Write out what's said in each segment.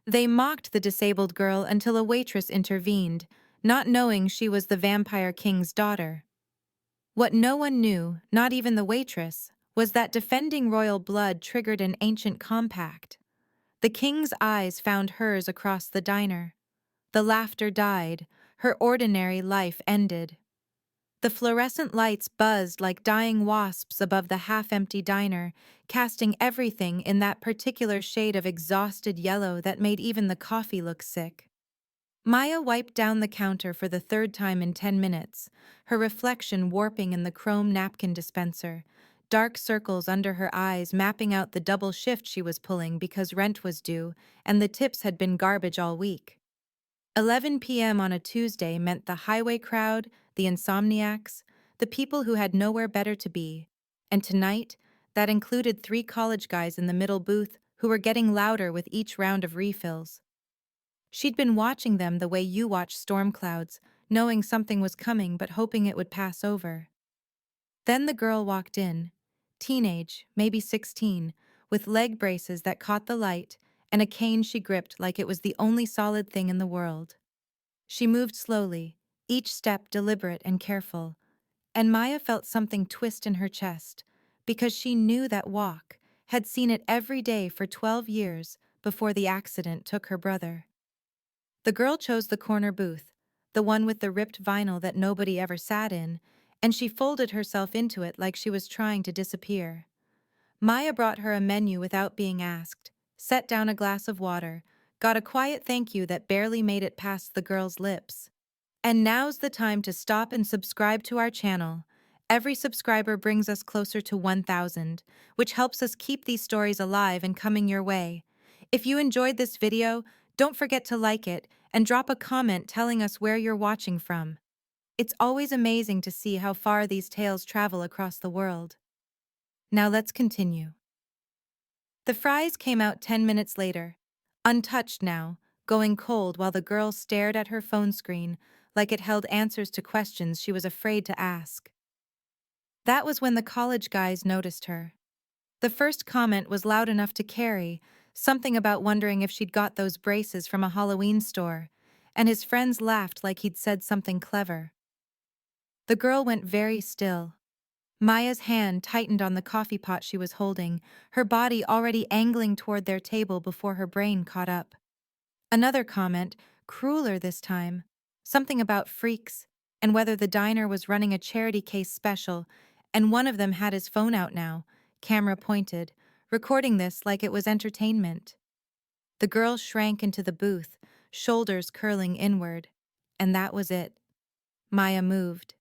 They mocked the disabled girl until a waitress intervened, not knowing she was the vampire king's daughter. What no one knew, not even the waitress, was that defending royal blood triggered an ancient compact. The king's eyes found hers across the diner. The laughter died, her ordinary life ended. The fluorescent lights buzzed like dying wasps above the half-empty diner, casting everything in that particular shade of exhausted yellow that made even the coffee look sick. Maya wiped down the counter for the third time in 10 minutes, her reflection warping in the chrome napkin dispenser, dark circles under her eyes mapping out the double shift she was pulling because rent was due and the tips had been garbage all week. 11 p.m. on a Tuesday meant the highway crowd, the insomniacs, the people who had nowhere better to be. And tonight, that included 3 college guys in the middle booth who were getting louder with each round of refills. She'd been watching them the way you watch storm clouds, knowing something was coming but hoping it would pass over. Then the girl walked in, teenage, maybe 16, with leg braces that caught the light and a cane she gripped like it was the only solid thing in the world. She moved slowly, each step deliberate and careful, and Maya felt something twist in her chest, because she knew that walk, had seen it every day for 12 years before the accident took her brother. The girl chose the corner booth, the one with the ripped vinyl that nobody ever sat in, and she folded herself into it like she was trying to disappear. Maya brought her a menu without being asked, set down a glass of water, got a quiet thank you that barely made it past the girl's lips. And now's the time to stop and subscribe to our channel. Every subscriber brings us closer to 1,000, which helps us keep these stories alive and coming your way. If you enjoyed this video, don't forget to like it and drop a comment telling us where you're watching from. It's always amazing to see how far these tales travel across the world. Now let's continue. The fries came out 10 minutes later, untouched now, going cold while the girl stared at her phone screen like it held answers to questions she was afraid to ask. That was when the college guys noticed her. The first comment was loud enough to carry, something about wondering if she'd got those braces from a Halloween store, and his friends laughed like he'd said something clever. The girl went very still. Maya's hand tightened on the coffee pot she was holding, her body already angling toward their table before her brain caught up. Another comment, crueler this time, something about freaks, and whether the diner was running a charity case special, and one of them had his phone out now, camera pointed, recording this like it was entertainment. The girl shrank into the booth, shoulders curling inward. And that was it. Maya moved.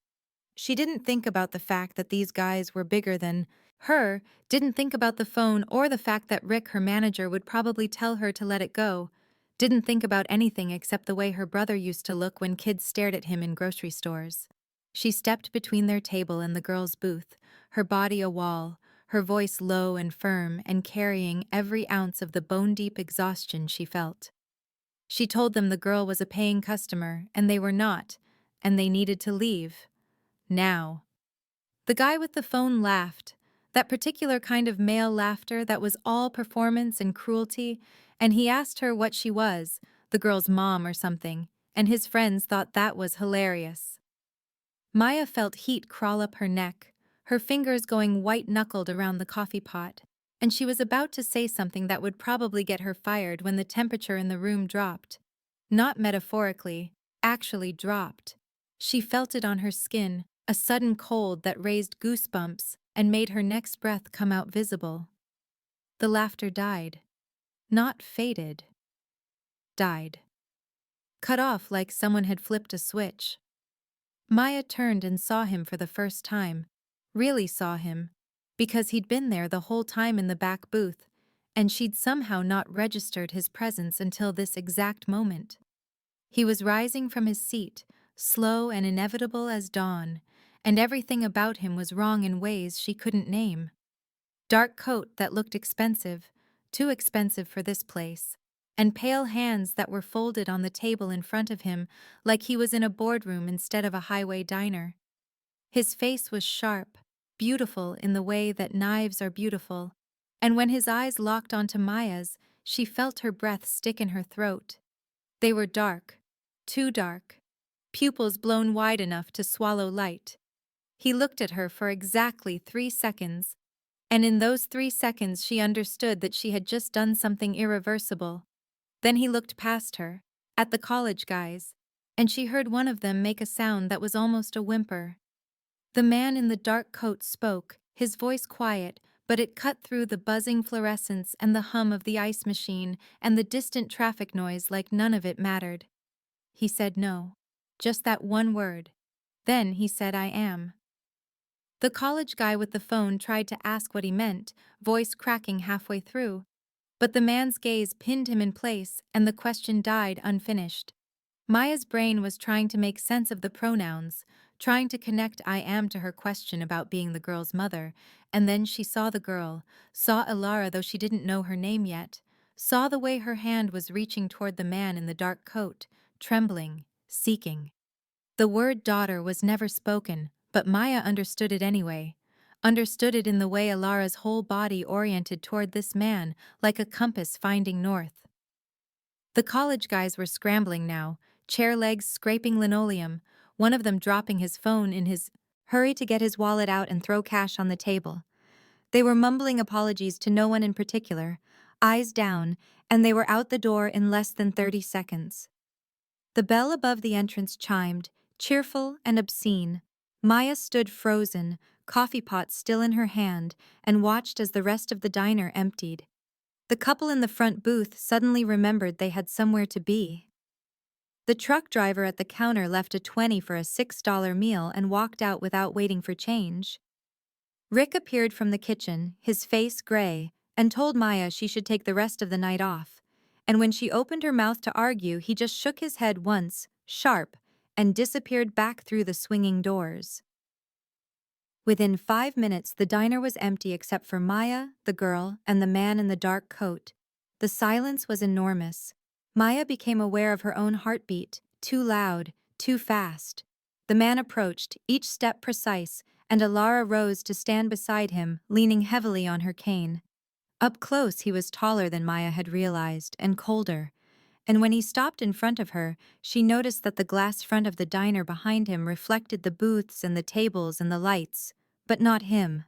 She didn't think about the fact that these guys were bigger than her, didn't think about the phone or the fact that Rick, her manager, would probably tell her to let it go, didn't think about anything except the way her brother used to look when kids stared at him in grocery stores. She stepped between their table and the girl's booth, her body a wall, her voice low and firm and carrying every ounce of the bone-deep exhaustion she felt. She told them the girl was a paying customer, and they were not, and they needed to leave. Now. The guy with the phone laughed, that particular kind of male laughter that was all performance and cruelty, and he asked her what she was, the girl's mom or something, and his friends thought that was hilarious. Maya felt heat crawl up her neck, her fingers going white-knuckled around the coffee pot, and she was about to say something that would probably get her fired when the temperature in the room dropped. Not metaphorically, actually dropped. She felt it on her skin, a sudden cold that raised goosebumps and made her next breath come out visible. The laughter died. Not faded. Died. Cut off like someone had flipped a switch. Maya turned and saw him for the first time. Really saw him. Because he'd been there the whole time in the back booth, and she'd somehow not registered his presence until this exact moment. He was rising from his seat, slow and inevitable as dawn, and everything about him was wrong in ways she couldn't name. Dark coat that looked expensive, too expensive for this place, and pale hands that were folded on the table in front of him like he was in a boardroom instead of a highway diner. His face was sharp, beautiful in the way that knives are beautiful, and when his eyes locked onto Maya's, she felt her breath stick in her throat. They were dark, too dark, pupils blown wide enough to swallow light. He looked at her for exactly 3 seconds, and in those 3 seconds she understood that she had just done something irreversible. Then he looked past her, at the college guys, and she heard one of them make a sound that was almost a whimper. The man in the dark coat spoke, his voice quiet, but it cut through the buzzing fluorescence and the hum of the ice machine and the distant traffic noise like none of it mattered. He said no. Just that one word. Then he said I am. The college guy with the phone tried to ask what he meant, voice cracking halfway through. But the man's gaze pinned him in place, and the question died unfinished. Maya's brain was trying to make sense of the pronouns, trying to connect I am to her question about being the girl's mother, and then she saw the girl, saw Elara though she didn't know her name yet, saw the way her hand was reaching toward the man in the dark coat, trembling, seeking. The word daughter was never spoken, but Maya understood it anyway. Understood it in the way Elara's whole body oriented toward this man, like a compass finding north. The college guys were scrambling now, chair legs scraping linoleum, one of them dropping his phone in his hurry to get his wallet out and throw cash on the table. They were mumbling apologies to no one in particular, eyes down, and they were out the door in less than 30 seconds. The bell above the entrance chimed, cheerful and obscene. Maya stood frozen, coffee pot still in her hand, and watched as the rest of the diner emptied. The couple in the front booth suddenly remembered they had somewhere to be. The truck driver at the counter left a 20 for a $6 meal and walked out without waiting for change. Rick appeared from the kitchen, his face gray, and told Maya she should take the rest of the night off. And when she opened her mouth to argue, he just shook his head once, sharp, and disappeared back through the swinging doors. Within 5 minutes, the diner was empty except for Maya, the girl, and the man in the dark coat. The silence was enormous. Maya became aware of her own heartbeat, too loud, too fast. The man approached, each step precise, and Elara rose to stand beside him, leaning heavily on her cane. Up close, he was taller than Maya had realized, and colder. And when he stopped in front of her, she noticed that the glass front of the diner behind him reflected the booths and the tables and the lights, but not him.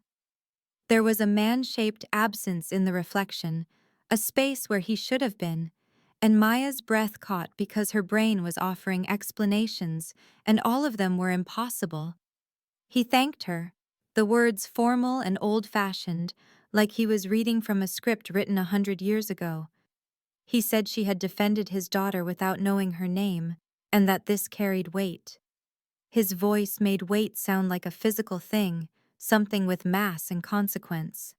There was a man-shaped absence in the reflection, a space where he should have been, and Maya's breath caught because her brain was offering explanations, and all of them were impossible. He thanked her, the words formal and old-fashioned, like he was reading from a script written 100 years ago. He said she had defended his daughter without knowing her name, and that this carried weight. His voice made weight sound like a physical thing, something with mass and consequence.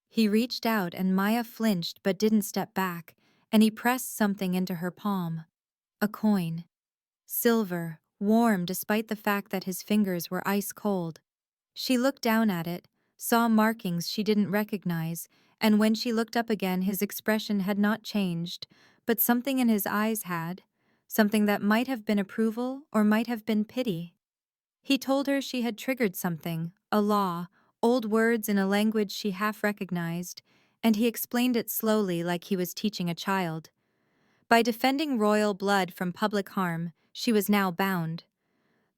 He reached out and Maya flinched but didn't step back, and he pressed something into her palm. A coin. Silver, warm despite the fact that his fingers were ice cold. She looked down at it, saw markings she didn't recognize, and when she looked up again his expression had not changed, but something in his eyes had, something that might have been approval or might have been pity. He told her she had triggered something, a law, old words in a language she half recognized, and he explained it slowly like he was teaching a child. By defending royal blood from public harm, she was now bound.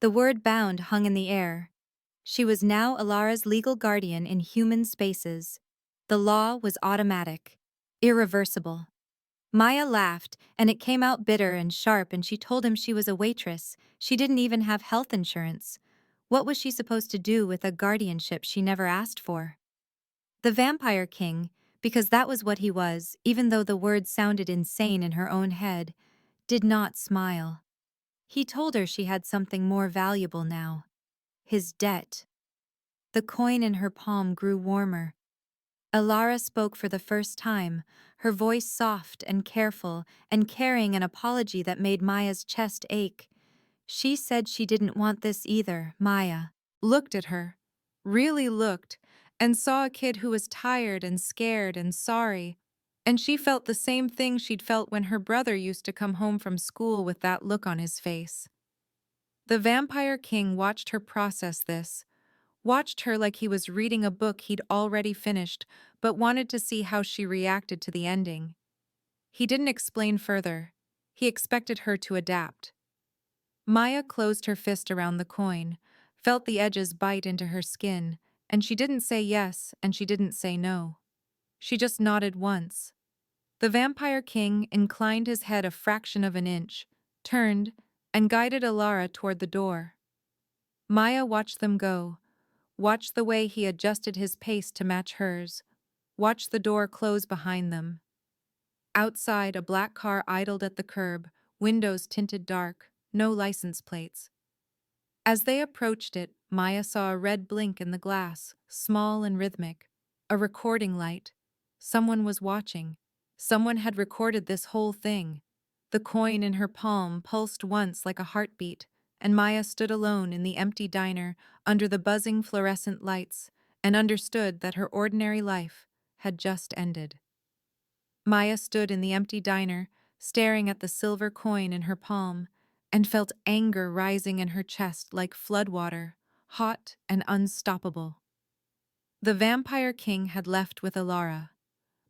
The word bound hung in the air. She was now Elara's legal guardian in human spaces. The law was automatic, irreversible. Maya laughed, and it came out bitter and sharp, and she told him she was a waitress. She didn't even have health insurance. What was she supposed to do with a guardianship she never asked for? The Vampire King, because that was what he was, even though the word sounded insane in her own head, did not smile. He told her she had something more valuable now. His debt. The coin in her palm grew warmer. Elara spoke for the first time, her voice soft and careful and carrying an apology that made Maya's chest ache. She said she didn't want this either. Maya looked at her, really looked, and saw a kid who was tired and scared and sorry, and she felt the same thing she'd felt when her brother used to come home from school with that look on his face. The Vampire King watched her process this, watched her like he was reading a book he'd already finished, but wanted to see how she reacted to the ending. He didn't explain further. He expected her to adapt. Maya closed her fist around the coin, felt the edges bite into her skin, and she didn't say yes and she didn't say no. She just nodded once. The Vampire King inclined his head a fraction of an inch, turned, and guided Alara toward the door. Maya watched them go, watched the way he adjusted his pace to match hers, watched the door close behind them. Outside, a black car idled at the curb, windows tinted dark, no license plates. As they approached it, Maya saw a red blink in the glass, small and rhythmic. A recording light. Someone was watching. Someone had recorded this whole thing. The coin in her palm pulsed once like a heartbeat, and Maya stood alone in the empty diner under the buzzing fluorescent lights and understood that her ordinary life had just ended. Maya stood in the empty diner, staring at the silver coin in her palm, and felt anger rising in her chest like floodwater, hot and unstoppable. The Vampire King had left with Alara,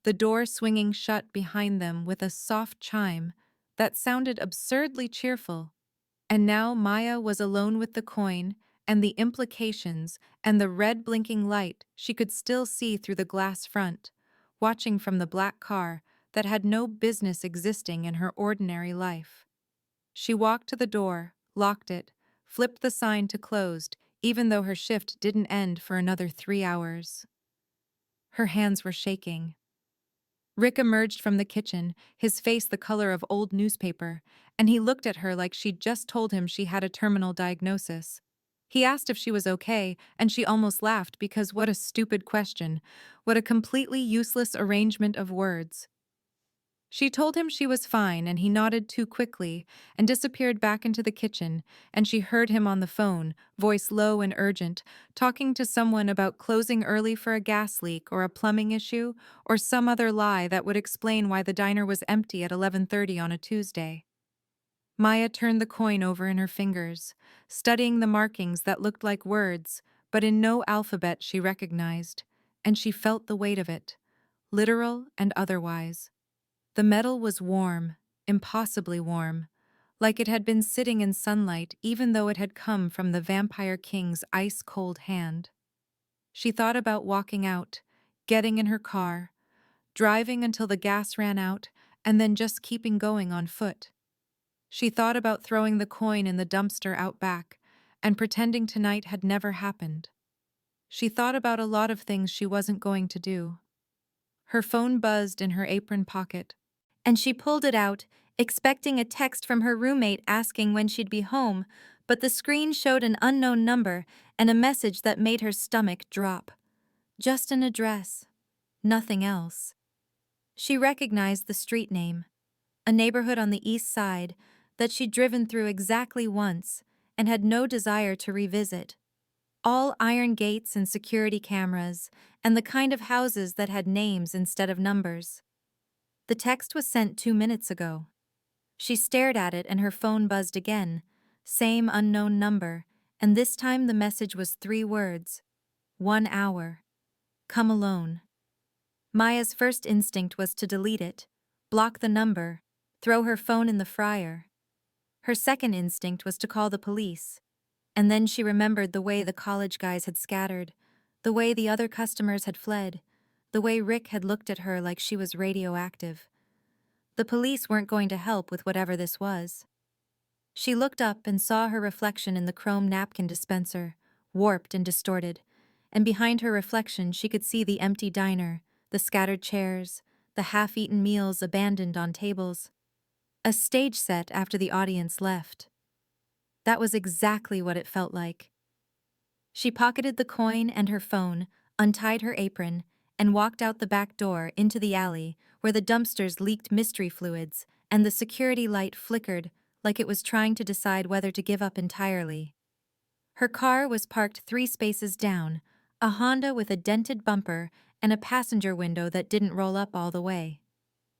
the door swinging shut behind them with a soft chime that sounded absurdly cheerful. And now Maya was alone with the coin and the implications and the red blinking light she could still see through the glass front, watching from the black car that had no business existing in her ordinary life. She walked to the door, locked it, flipped the sign to closed, even though her shift didn't end for another 3 hours. Her hands were shaking. Rick emerged from the kitchen, his face the color of old newspaper, and he looked at her like she'd just told him she had a terminal diagnosis. He asked if she was okay, and she almost laughed because what a stupid question, what a completely useless arrangement of words. She told him she was fine, and he nodded too quickly and disappeared back into the kitchen, and she heard him on the phone, voice low and urgent, talking to someone about closing early for a gas leak or a plumbing issue or some other lie that would explain why the diner was empty at 11:30 on a Tuesday. Maya turned the coin over in her fingers, studying the markings that looked like words, but in no alphabet she recognized, and she felt the weight of it, literal and otherwise. The metal was warm, impossibly warm, like it had been sitting in sunlight even though it had come from the Vampire King's ice-cold hand. She thought about walking out, getting in her car, driving until the gas ran out, and then just keeping going on foot. She thought about throwing the coin in the dumpster out back and pretending tonight had never happened. She thought about a lot of things she wasn't going to do. Her phone buzzed in her apron pocket, and she pulled it out, expecting a text from her roommate asking when she'd be home, but the screen showed an unknown number and a message that made her stomach drop. Just an address. Nothing else. She recognized the street name, a neighborhood on the east side that she'd driven through exactly once and had no desire to revisit. All iron gates and security cameras, and the kind of houses that had names instead of numbers. The text was sent 2 minutes ago. She stared at it and her phone buzzed again. Same unknown number, and this time the message was 3 words. 1 hour. Come alone. Maya's first instinct was to delete it, block the number, throw her phone in the fryer. Her second instinct was to call the police. And then she remembered the way the college guys had scattered, the way the other customers had fled, the way Rick had looked at her like she was radioactive. The police weren't going to help with whatever this was. She looked up and saw her reflection in the chrome napkin dispenser, warped and distorted, and behind her reflection she could see the empty diner, the scattered chairs, the half-eaten meals abandoned on tables. A stage set after the audience left. That was exactly what it felt like. She pocketed the coin and her phone, untied her apron, and walked out the back door into the alley where the dumpsters leaked mystery fluids and the security light flickered like it was trying to decide whether to give up entirely. Her car was parked 3 spaces down, a Honda with a dented bumper and a passenger window that didn't roll up all the way.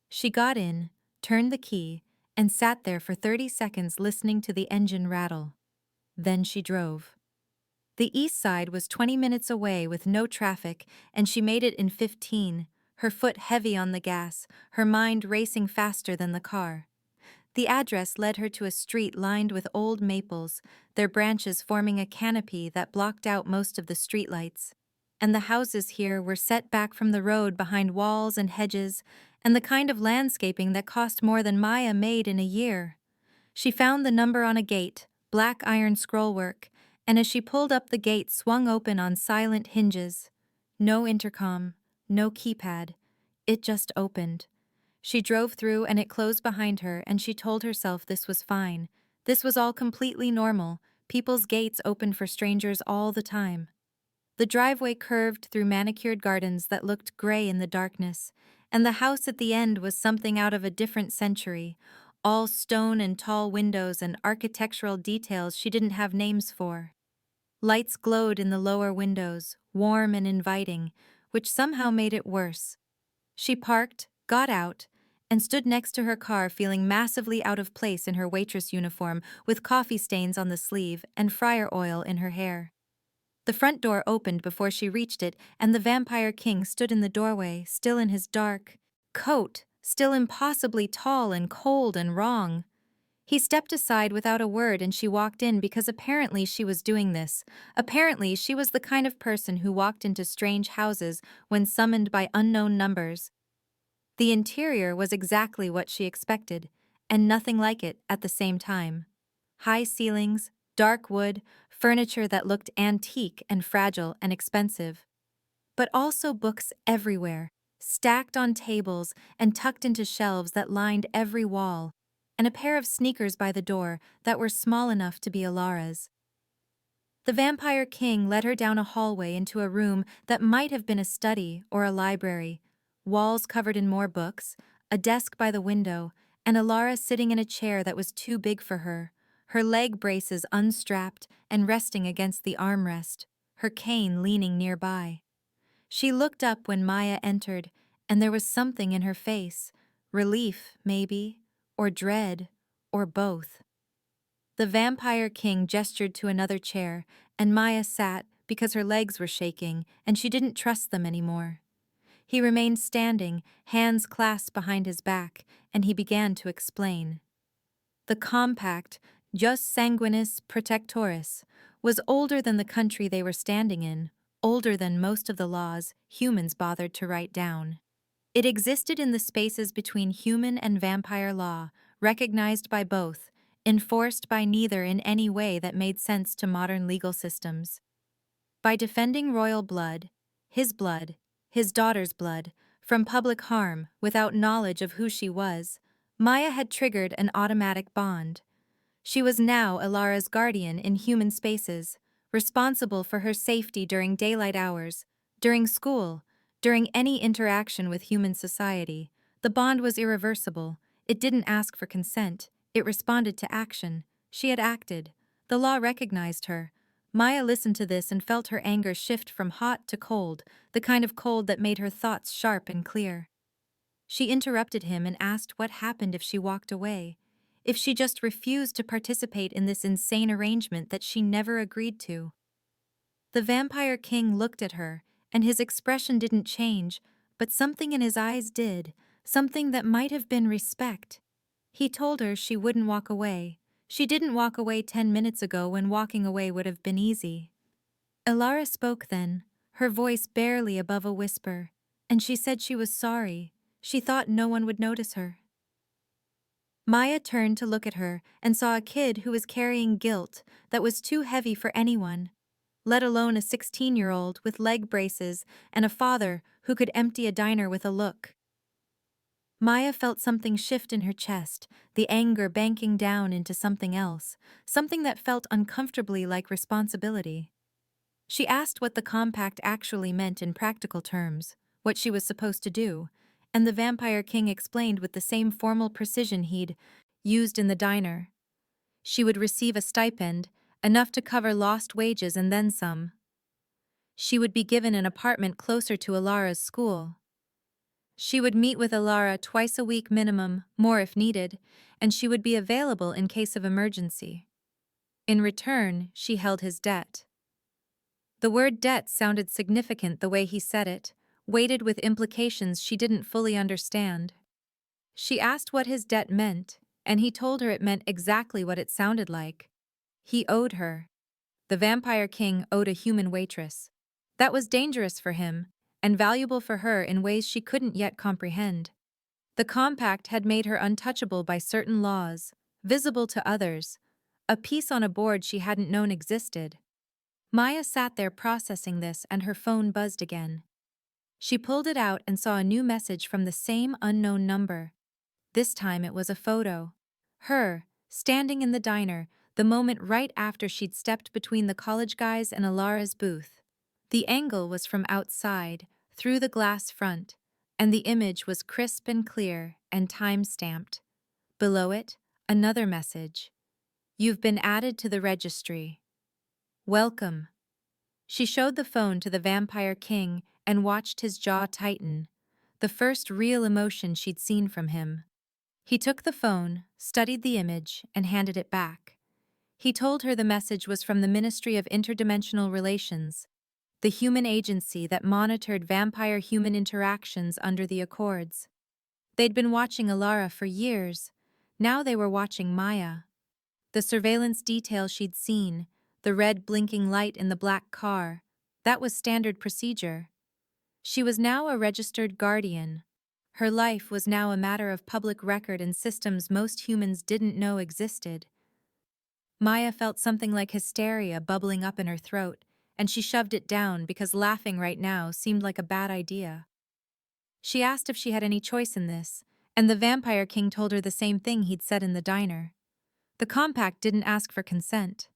She got in, turned the key, and sat there for 30 seconds listening to the engine rattle. Then she drove. The east side was 20 minutes away with no traffic, and she made it in 15, her foot heavy on the gas, her mind racing faster than the car. The address led her to a street lined with old maples, their branches forming a canopy that blocked out most of the streetlights. And the houses here were set back from the road behind walls and hedges, and the kind of landscaping that cost more than Maya made in a year. She found the number on a gate, black iron scrollwork, and as she pulled up the gate swung open on silent hinges. No intercom, no keypad. It just opened. She drove through and it closed behind her, and she told herself this was fine. This was all completely normal. People's gates opened for strangers all the time. The driveway curved through manicured gardens that looked gray in the darkness, and the house at the end was something out of a different century, all stone and tall windows and architectural details she didn't have names for. Lights glowed in the lower windows, warm and inviting, which somehow made it worse. She parked, got out, and stood next to her car feeling massively out of place in her waitress uniform with coffee stains on the sleeve and fryer oil in her hair. The front door opened before she reached it, and the Vampire King stood in the doorway, still in his dark coat, still impossibly tall and cold and wrong. He stepped aside without a word and she walked in because apparently she was doing this. Apparently she was the kind of person who walked into strange houses when summoned by unknown numbers. The interior was exactly what she expected, and nothing like it at the same time. High ceilings, dark wood, furniture that looked antique and fragile and expensive. But also books everywhere, stacked on tables and tucked into shelves that lined every wall, and a pair of sneakers by the door that were small enough to be Alara's. The Vampire King led her down a hallway into a room that might have been a study or a library, walls covered in more books, a desk by the window, and Alara sitting in a chair that was too big for her, her leg braces unstrapped and resting against the armrest, her cane leaning nearby. She looked up when Maya entered, and there was something in her face, relief, maybe, or dread, or both. The Vampire King gestured to another chair, and Maya sat because her legs were shaking and she didn't trust them anymore. He remained standing, hands clasped behind his back, and he began to explain. The compact, Jus Sanguinis Protectoris, was older than the country they were standing in, older than most of the laws humans bothered to write down. It existed in the spaces between human and vampire law, recognized by both, enforced by neither in any way that made sense to modern legal systems. By defending royal blood, his daughter's blood, from public harm without knowledge of who she was, Maya had triggered an automatic bond. She was now Alara's guardian in human spaces, responsible for her safety during daylight hours, during school, during any interaction with human society. The bond was irreversible. It didn't ask for consent. It responded to action. She had acted. The law recognized her. Maya listened to this and felt her anger shift from hot to cold, the kind of cold that made her thoughts sharp and clear. She interrupted him and asked what happened if she walked away, if she just refused to participate in this insane arrangement that she never agreed to. The Vampire King looked at her, and his expression didn't change, but something in his eyes did, something that might have been respect. He told her she wouldn't walk away. She didn't walk away 10 minutes ago when walking away would have been easy. Alara spoke then, her voice barely above a whisper, and she said she was sorry. She thought no one would notice her. Maya turned to look at her and saw a kid who was carrying guilt that was too heavy for anyone, let alone a 16-year-old with leg braces and a father who could empty a diner with a look. Maya felt something shift in her chest, the anger banking down into something else, something that felt uncomfortably like responsibility. She asked what the compact actually meant in practical terms, what she was supposed to do, and the Vampire King explained with the same formal precision he'd used in the diner. She would receive a stipend, enough to cover lost wages and then some. She would be given an apartment closer to Alara's school. She would meet with Alara twice a week minimum, more if needed, and she would be available in case of emergency. In return, she held his debt. The word debt sounded significant the way he said it, weighted with implications she didn't fully understand. She asked what his debt meant, and he told her it meant exactly what it sounded like. He owed her. The Vampire King owed a human waitress. That was dangerous for him, and valuable for her in ways she couldn't yet comprehend. The compact had made her untouchable by certain laws, visible to others, a piece on a board she hadn't known existed. Maya sat there processing this and her phone buzzed again. She pulled it out and saw a new message from the same unknown number. This time it was a photo. Her, standing in the diner, the moment right after she'd stepped between the college guys and Alara's booth. The angle was from outside, through the glass front, and the image was crisp and clear and time-stamped. Below it, another message. You've been added to the registry. Welcome. She showed the phone to the Vampire King and watched his jaw tighten, the first real emotion she'd seen from him. He took the phone, studied the image, and handed it back. He told her the message was from the Ministry of Interdimensional Relations, the human agency that monitored vampire-human interactions under the Accords. They'd been watching Alara for years. Now they were watching Maya. The surveillance detail she'd seen, the red blinking light in the black car, that was standard procedure. She was now a registered guardian. Her life was now a matter of public record and systems most humans didn't know existed. Maya felt something like hysteria bubbling up in her throat, and she shoved it down because laughing right now seemed like a bad idea. She asked if she had any choice in this, and the Vampire King told her the same thing he'd said in the diner. The compact didn't ask for consent.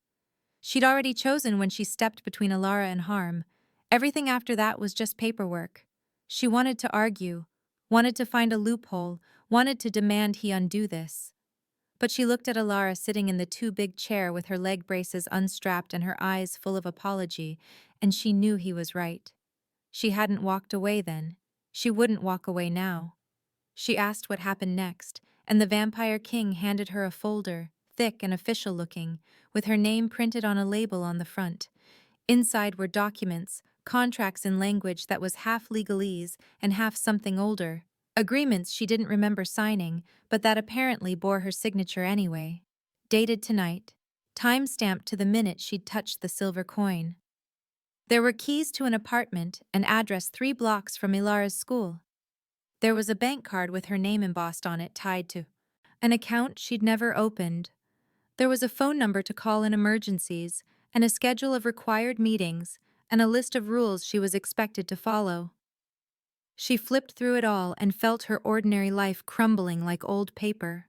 She'd already chosen when she stepped between Alara and harm. Everything after that was just paperwork. She wanted to argue, wanted to find a loophole, wanted to demand he undo this. But she looked at Alara sitting in the too-big chair with her leg braces unstrapped and her eyes full of apology, and she knew he was right. She hadn't walked away then. She wouldn't walk away now. She asked what happened next, and the Vampire King handed her a folder, thick and official-looking, with her name printed on a label on the front. Inside were documents, contracts in language that was half legalese and half something older, agreements she didn't remember signing, but that apparently bore her signature anyway. Dated tonight. Time-stamped to the minute she'd touched the silver coin. There were keys to an apartment, an address 3 blocks from Ilara's school. There was a bank card with her name embossed on it tied to an account she'd never opened. There was a phone number to call in emergencies, and a schedule of required meetings, and a list of rules she was expected to follow. She flipped through it all and felt her ordinary life crumbling like old paper.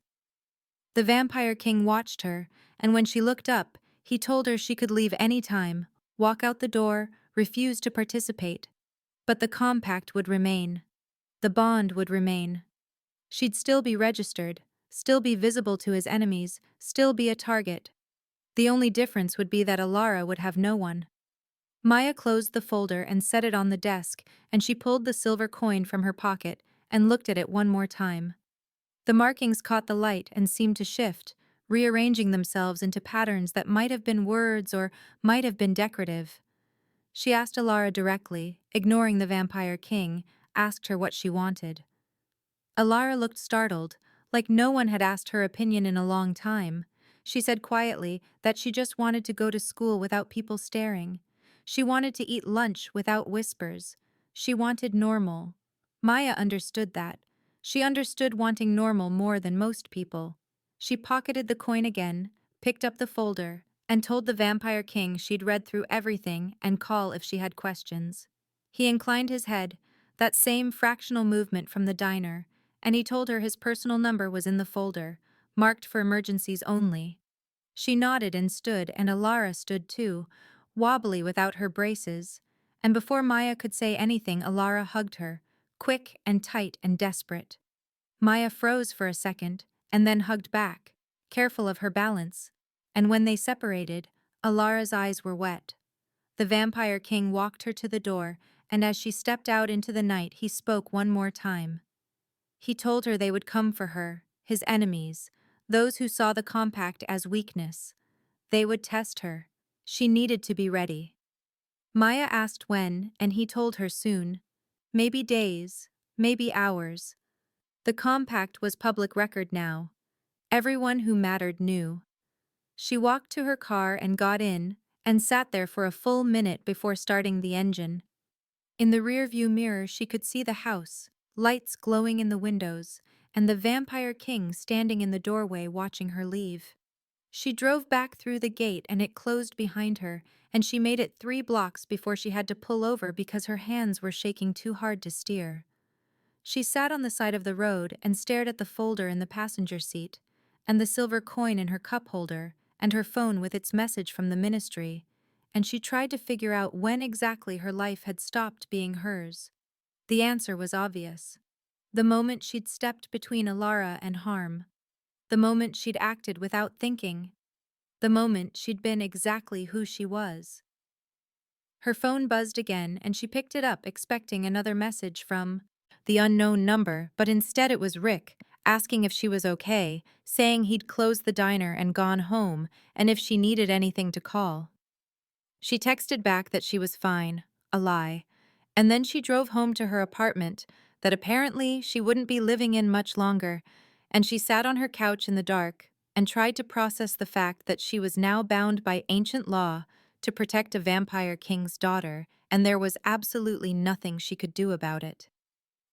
The Vampire King watched her, and when she looked up, he told her she could leave any time, walk out the door, refuse to participate. But the compact would remain. The bond would remain. She'd still be registered, still be visible to his enemies, still be a target. The only difference would be that Alara would have no one. Maya closed the folder and set it on the desk, and she pulled the silver coin from her pocket and looked at it one more time. The markings caught the light and seemed to shift, rearranging themselves into patterns that might have been words or might have been decorative. She asked Alara directly, ignoring the Vampire King, asked her what she wanted. Alara looked startled, like no one had asked her opinion in a long time. She said quietly that she just wanted to go to school without people staring. She wanted to eat lunch without whispers. She wanted normal. Maya understood that. She understood wanting normal more than most people. She pocketed the coin again, picked up the folder, and told the Vampire King she'd read through everything and call if she had questions. He inclined his head, that same fractional movement from the diner, and he told her his personal number was in the folder, marked for emergencies only. She nodded and stood, and Alara stood too, wobbly without her braces, and before Maya could say anything, Alara hugged her, quick and tight and desperate. Maya froze for a second, and then hugged back, careful of her balance, and when they separated, Alara's eyes were wet. The Vampire King walked her to the door, and as she stepped out into the night, he spoke one more time. He told her they would come for her, his enemies, those who saw the compact as weakness. They would test her. She needed to be ready. Maya asked when, and he told her soon. Maybe days, maybe hours. The compact was public record now. Everyone who mattered knew. She walked to her car and got in, and sat there for a full minute before starting the engine. In the rearview mirror she could see the house, lights glowing in the windows, and the vampire king standing in the doorway watching her leave. She drove back through the gate and it closed behind her, and she made it 3 blocks before she had to pull over because her hands were shaking too hard to steer. She sat on the side of the road and stared at the folder in the passenger seat, and the silver coin in her cup holder, and her phone with its message from the ministry, and she tried to figure out when exactly her life had stopped being hers. The answer was obvious. The moment she'd stepped between Alara and harm. The moment she'd acted without thinking. The moment she'd been exactly who she was. Her phone buzzed again and she picked it up expecting another message from the unknown number, but instead it was Rick, asking if she was okay, saying he'd closed the diner and gone home, and if she needed anything to call. She texted back that she was fine, a lie, and then she drove home to her apartment that apparently she wouldn't be living in much longer, and she sat on her couch in the dark and tried to process the fact that she was now bound by ancient law to protect a vampire king's daughter, and there was absolutely nothing she could do about it.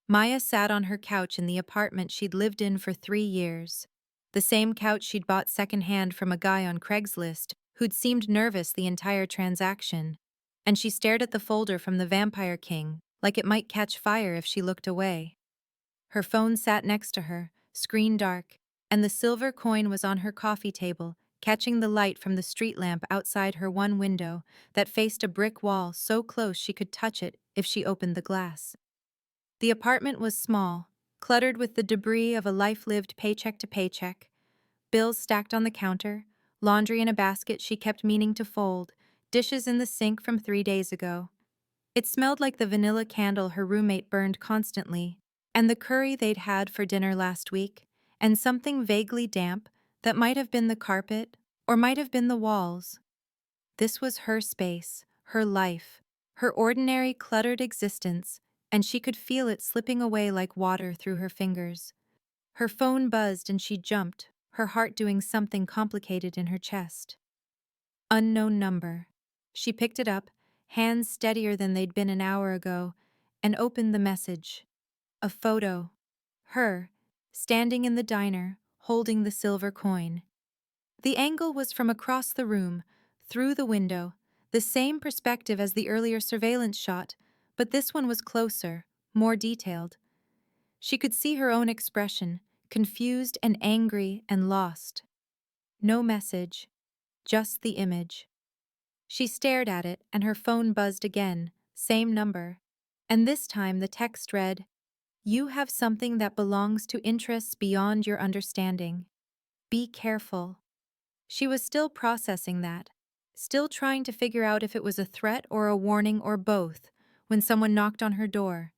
Maya sat on her couch in the apartment she'd lived in for 3 years. The same couch she'd bought secondhand from a guy on Craigslist who'd seemed nervous the entire transaction. And she stared at the folder from the Vampire King, like it might catch fire if she looked away. Her phone sat next to her, screen dark, and the silver coin was on her coffee table, catching the light from the street lamp outside her one window that faced a brick wall so close she could touch it if she opened the glass. The apartment was small, cluttered with the debris of a life lived paycheck to paycheck, bills stacked on the counter, laundry in a basket she kept meaning to fold, dishes in the sink from 3 days ago. It smelled like the vanilla candle her roommate burned constantly, and the curry they'd had for dinner last week, and something vaguely damp that might have been the carpet or might have been the walls. This was her space, her life, her ordinary cluttered existence, and she could feel it slipping away like water through her fingers. Her phone buzzed and she jumped, her heart doing something complicated in her chest. Unknown number. She picked it up, hands steadier than they'd been an hour ago, and opened the message. A photo. Her, standing in the diner, holding the silver coin. The angle was from across the room, through the window, the same perspective as the earlier surveillance shot, but this one was closer, more detailed. She could see her own expression, confused and angry and lost. No message, just the image. She stared at it and her phone buzzed again, same number. And this time the text read, "You have something that belongs to interests beyond your understanding. Be careful." She was still processing that, still trying to figure out if it was a threat or a warning or both, when someone knocked on her door.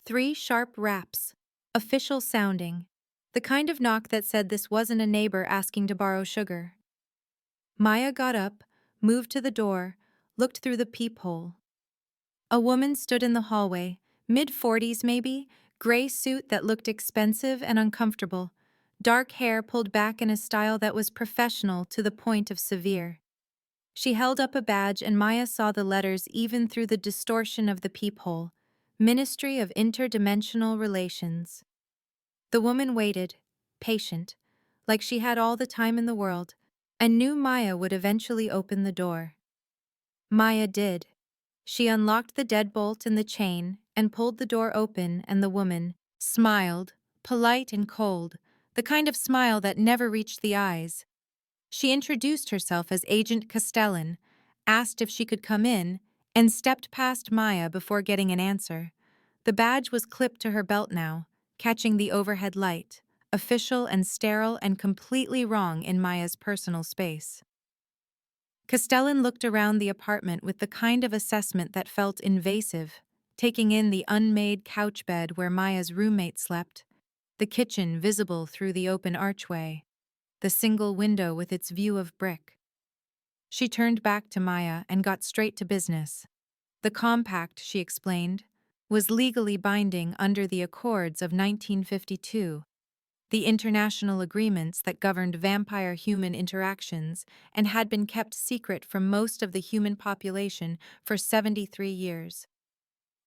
3 sharp raps, official sounding, the kind of knock that said this wasn't a neighbor asking to borrow sugar. Maya got up, moved to the door, looked through the peephole. A woman stood in the hallway, mid-40s maybe, gray suit that looked expensive and uncomfortable, dark hair pulled back in a style that was professional to the point of severe. She held up a badge and Maya saw the letters even through the distortion of the peephole. Ministry of Interdimensional Relations. The woman waited, patient, like she had all the time in the world, and knew Maya would eventually open the door. Maya did. She unlocked the deadbolt and the chain and pulled the door open, and the woman smiled, polite and cold, the kind of smile that never reached the eyes. She introduced herself as Agent Castellan, asked if she could come in, and stepped past Maya before getting an answer. The badge was clipped to her belt now, catching the overhead light, official and sterile and completely wrong in Maya's personal space. Castellan looked around the apartment with the kind of assessment that felt invasive, taking in the unmade couch bed where Maya's roommate slept, the kitchen visible through the open archway, the single window with its view of brick. She turned back to Maya and got straight to business. The compact, she explained. was legally binding under the Accords of 1952, the international agreements that governed vampire-human interactions and had been kept secret from most of the human population for 73 years.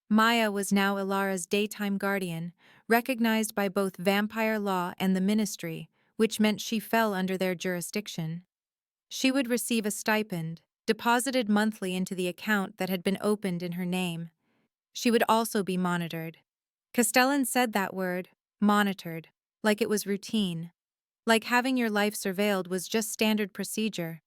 Maya was now Ilara's daytime guardian, recognized by both vampire law and the ministry, which meant she fell under their jurisdiction. She would receive a stipend, deposited monthly into the account that had been opened in her name. She would also be monitored. Castellan said that word, monitored, like it was routine. Like having your life surveilled was just standard procedure.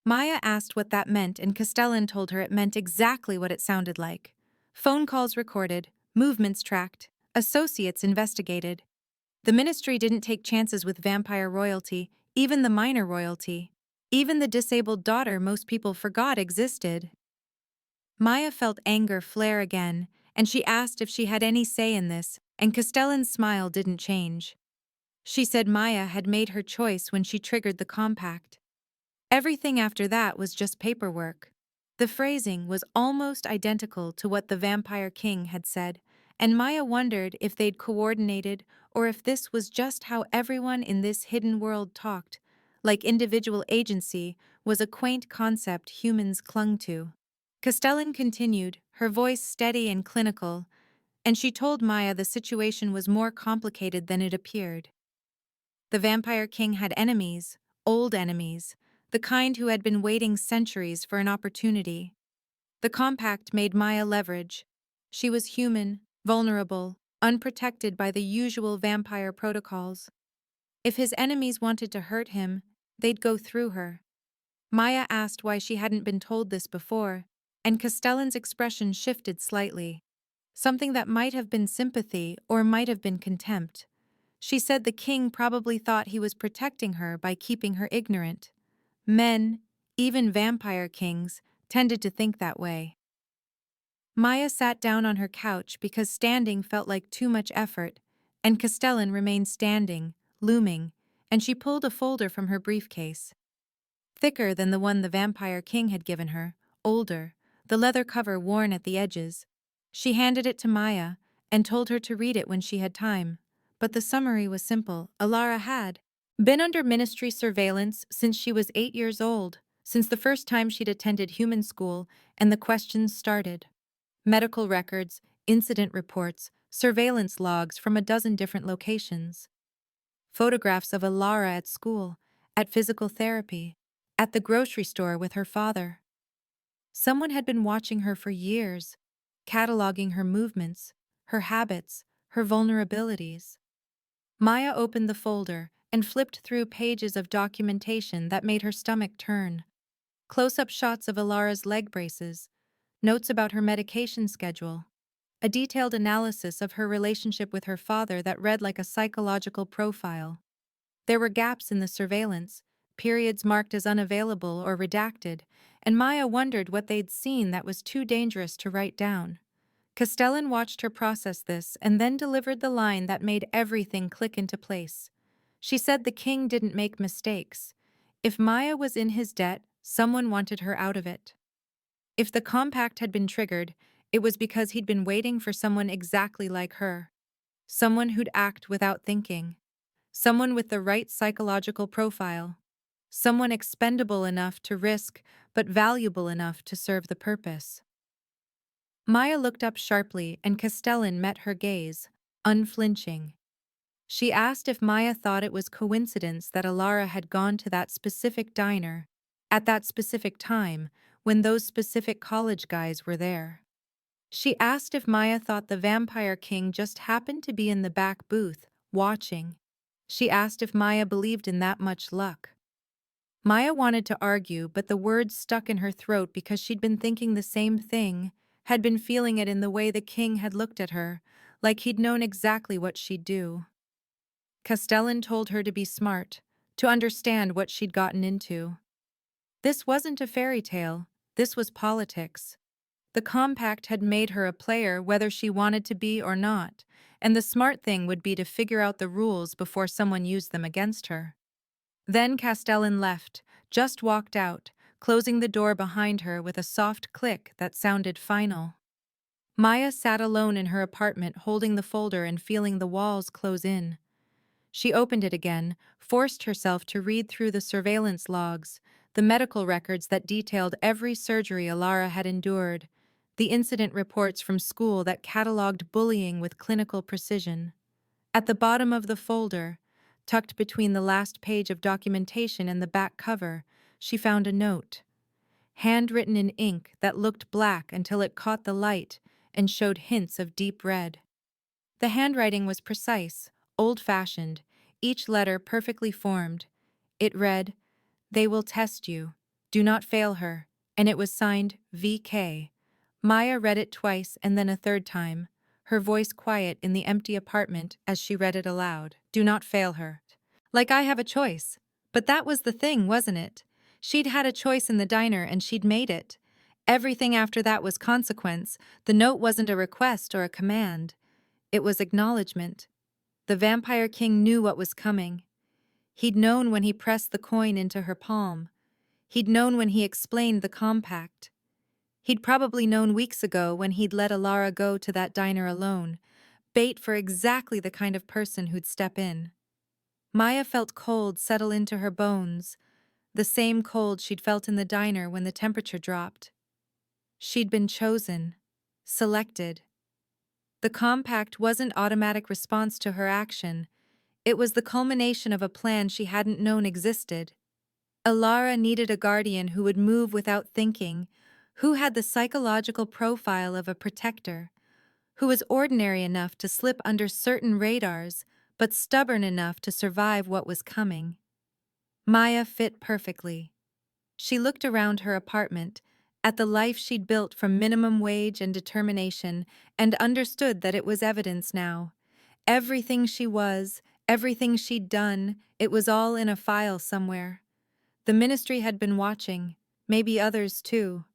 Maya asked what that meant, and Castellan told her it meant exactly what it sounded like. Phone calls recorded, movements tracked, associates investigated. The ministry didn't take chances with vampire royalty, even the minor royalty. Even the disabled daughter most people forgot existed. Maya felt anger flare again, and she asked if she had any say in this, and Castellan's smile didn't change. She said Maya had made her choice when she triggered the compact. Everything after that was just paperwork. The phrasing was almost identical to what the Vampire King had said, and Maya wondered if they'd coordinated or if this was just how everyone in this hidden world talked, like individual agency was a quaint concept humans clung to. Castellan continued, her voice steady and clinical, and she told Maya the situation was more complicated than it appeared. The Vampire King had enemies, old enemies, the kind who had been waiting centuries for an opportunity. The compact made Maya leverage. She was human, vulnerable, unprotected by the usual vampire protocols. If his enemies wanted to hurt him, they'd go through her. Maya asked why she hadn't been told this before, and Castellan's expression shifted slightly. Something that might have been sympathy or might have been contempt. She said the king probably thought he was protecting her by keeping her ignorant. Men, even vampire kings, tended to think that way. Maya sat down on her couch because standing felt like too much effort, and Castellan remained standing, looming, and she pulled a folder from her briefcase. Thicker than the one the Vampire King had given her, older, the leather cover worn at the edges. She handed it to Maya and told her to read it when she had time. But the summary was simple. Ilara had been under ministry surveillance since she was 8 years old, since the first time she'd attended human school, and the questions started. Medical records, incident reports, surveillance logs from a dozen different locations. Photographs of Ilara at school, at physical therapy, at the grocery store with her father. Someone had been watching her for years, cataloging her movements, her habits, her vulnerabilities. Maya opened the folder and flipped through pages of documentation that made her stomach turn. Close-up shots of Ilara's leg braces, notes about her medication schedule, a detailed analysis of her relationship with her father that read like a psychological profile. There were gaps in the surveillance, periods marked as unavailable or redacted, and Maya wondered what they'd seen that was too dangerous to write down. Castellan watched her process this and then delivered the line that made everything click into place. She said the king didn't make mistakes. If Maya was in his debt, someone wanted her out of it. If the compact had been triggered, it was because he'd been waiting for someone exactly like her. Someone who'd act without thinking. Someone with the right psychological profile. Someone expendable enough to risk, but valuable enough to serve the purpose. Maya looked up sharply and Castellan met her gaze, unflinching. She asked if Maya thought it was coincidence that Ilara had gone to that specific diner, at that specific time, when those specific college guys were there. She asked if Maya thought the Vampire King just happened to be in the back booth, watching. She asked if Maya believed in that much luck. Maya wanted to argue, but the words stuck in her throat because she'd been thinking the same thing, had been feeling it in the way the king had looked at her, like he'd known exactly what she'd do. Castellan told her to be smart, to understand what she'd gotten into. This wasn't a fairy tale, this was politics. The compact had made her a player whether she wanted to be or not, and the smart thing would be to figure out the rules before someone used them against her. Then Castellan left, just walked out, closing the door behind her with a soft click that sounded final. Maya sat alone in her apartment holding the folder and feeling the walls close in. She opened it again, forced herself to read through the surveillance logs, the medical records that detailed every surgery Alara had endured, the incident reports from school that cataloged bullying with clinical precision. At the bottom of the folder, tucked between the last page of documentation and the back cover, she found a note, handwritten in ink that looked black until it caught the light and showed hints of deep red. The handwriting was precise, old-fashioned, each letter perfectly formed. It read, "They will test you. Do not fail her," and it was signed VK. Maya read it twice and then a third time, her voice quiet in the empty apartment as she read it aloud. "Do not fail her." Like I have a choice. But that was the thing, wasn't it? She'd had a choice in the diner and she'd made it. Everything after that was consequence. The note wasn't a request or a command. It was acknowledgement. The Vampire King knew what was coming. He'd known when he pressed the coin into her palm. He'd known when he explained the compact. He'd probably known weeks ago when he'd let Alara go to that diner alone, bait for exactly the kind of person who'd step in. Maya felt cold settle into her bones, the same cold she'd felt in the diner when the temperature dropped. She'd been chosen, selected. The compact wasn't automatic response to her action. It was the culmination of a plan she hadn't known existed. Alara needed a guardian who would move without thinking, who had the psychological profile of a protector, who was ordinary enough to slip under certain radars, but stubborn enough to survive what was coming. Maya fit perfectly. She looked around her apartment, at the life she'd built from minimum wage and determination, and understood that it was evidence now. Everything she was, everything she'd done, it was all in a file somewhere. The ministry had been watching, maybe others too.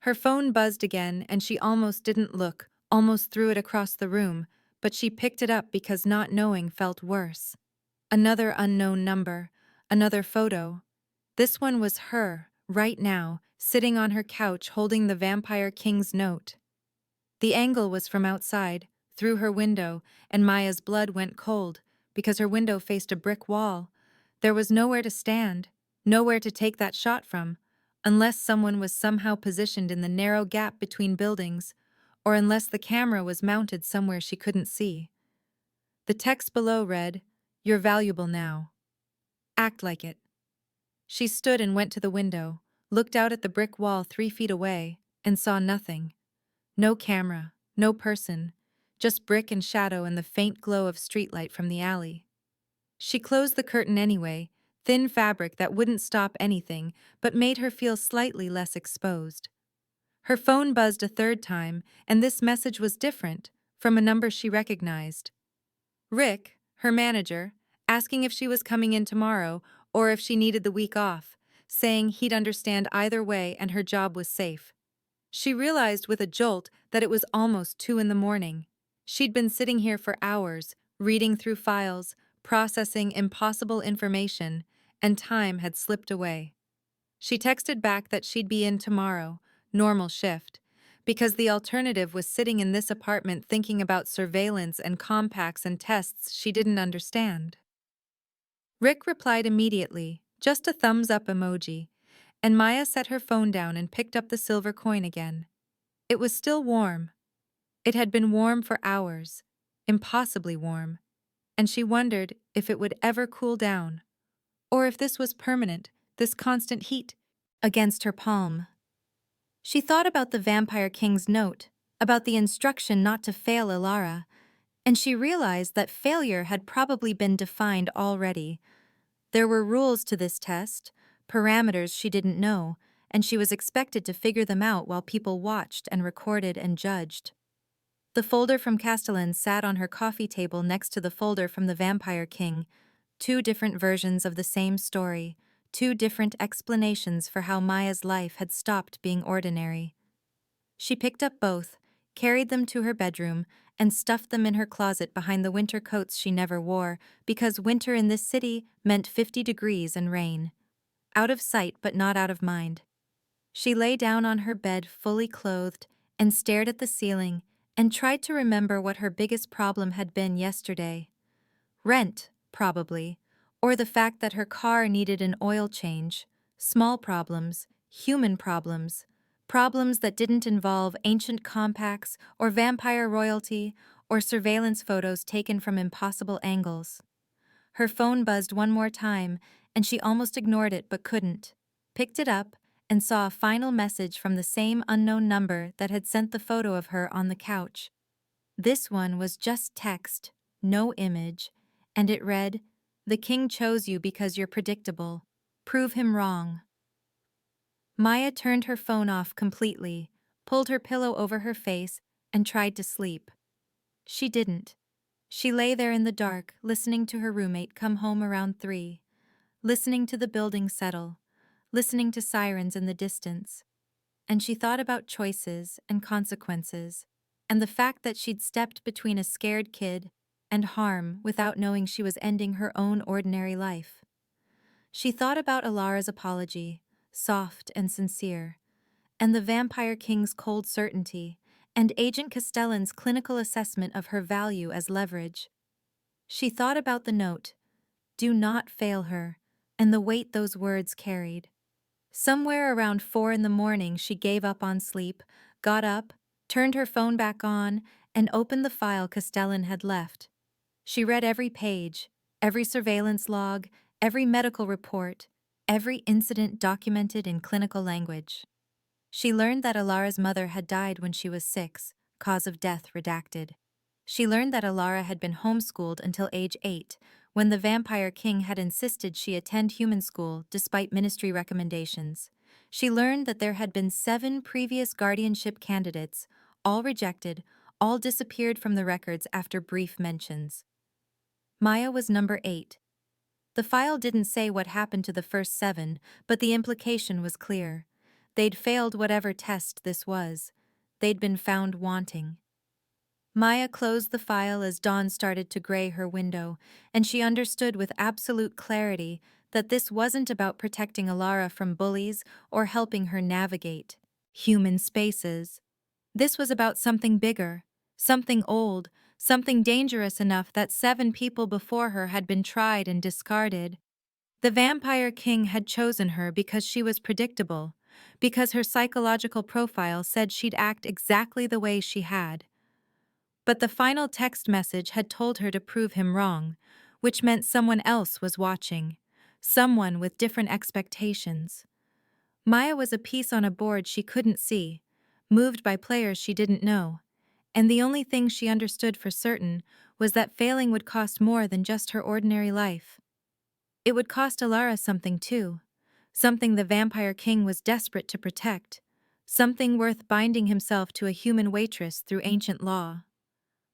Her phone buzzed again and she almost didn't look, almost threw it across the room, but she picked it up because not knowing felt worse. Another unknown number, another photo. This one was her, right now, sitting on her couch holding the Vampire King's note. The angle was from outside, through her window, and Maya's blood went cold, because her window faced a brick wall. There was nowhere to stand, nowhere to take that shot from, unless someone was somehow positioned in the narrow gap between buildings, or unless the camera was mounted somewhere she couldn't see. The text below read, "You're valuable now. Act like it." She stood and went to the window, looked out at the brick wall 3 feet away, and saw nothing. No camera, no person, just brick and shadow and the faint glow of streetlight from the alley. She closed the curtain anyway, thin fabric that wouldn't stop anything, but made her feel slightly less exposed. Her phone buzzed a third time, and this message was different, from a number she recognized. Rick, her manager, asking if she was coming in tomorrow or if she needed the week off, saying he'd understand either way and her job was safe. She realized with a jolt that it was almost 2 in the morning. She'd been sitting here for hours, reading through files, processing impossible information, and time had slipped away. She texted back that she'd be in tomorrow, normal shift, because the alternative was sitting in this apartment thinking about surveillance and compacts and tests she didn't understand. Rick replied immediately, just a thumbs-up emoji, and Maya set her phone down and picked up the silver coin again. It was still warm. It had been warm for hours, impossibly warm, and she wondered if it would ever cool down, or if this was permanent, this constant heat against her palm. She thought about the Vampire King's note, about the instruction not to fail Ilara, and she realized that failure had probably been defined already. There were rules to this test, parameters she didn't know, and she was expected to figure them out while people watched and recorded and judged. The folder from Castellan sat on her coffee table next to the folder from the Vampire King, 2 different versions of the same story, 2 different explanations for how Maya's life had stopped being ordinary. She picked up both, carried them to her bedroom, and stuffed them in her closet behind the winter coats she never wore, because winter in this city meant 50 degrees and rain. Out of sight but not out of mind. She lay down on her bed fully clothed and stared at the ceiling, and tried to remember what her biggest problem had been yesterday. Rent, probably, or the fact that her car needed an oil change. Small problems, human problems, problems that didn't involve ancient compacts or vampire royalty or surveillance photos taken from impossible angles. Her phone buzzed one more time, and she almost ignored it but couldn't. Picked it up and saw a final message from the same unknown number that had sent the photo of her on the couch. This one was just text, no image, and it read, "The king chose you because you're predictable. Prove him wrong." Maya turned her phone off completely, pulled her pillow over her face, and tried to sleep. She didn't. She lay there in the dark, listening to her roommate come home around 3, listening to the building settle, listening to sirens in the distance. And she thought about choices and consequences, and the fact that she'd stepped between a scared kid and harm without knowing she was ending her own ordinary life. She thought about Alara's apology, soft and sincere, and the Vampire King's cold certainty, and Agent Castellan's clinical assessment of her value as leverage. She thought about the note, "Do not fail her," and the weight those words carried. Somewhere around 4 in the morning, she gave up on sleep, got up, turned her phone back on, and opened the file Castellan had left. She read every page, every surveillance log, every medical report, every incident documented in clinical language. She learned that Alara's mother had died when she was 6, cause of death redacted. She learned that Alara had been homeschooled until age 8, when the Vampire King had insisted she attend human school despite ministry recommendations. She learned that there had been 7 previous guardianship candidates, all rejected, all disappeared from the records after brief mentions. Maya was number 8. The file didn't say what happened to the first 7, but the implication was clear. They'd failed whatever test this was. They'd been found wanting. Maya closed the file as dawn started to gray her window, and she understood with absolute clarity that this wasn't about protecting Alara from bullies or helping her navigate human spaces. This was about something bigger, something old, something dangerous enough that 7 people before her had been tried and discarded. The Vampire King had chosen her because she was predictable, because her psychological profile said she'd act exactly the way she had. But the final text message had told her to prove him wrong, which meant someone else was watching, someone with different expectations. Maya was a piece on a board she couldn't see, moved by players she didn't know, and the only thing she understood for certain was that failing would cost more than just her ordinary life. It would cost Alara something too, something the Vampire King was desperate to protect, something worth binding himself to a human waitress through ancient law.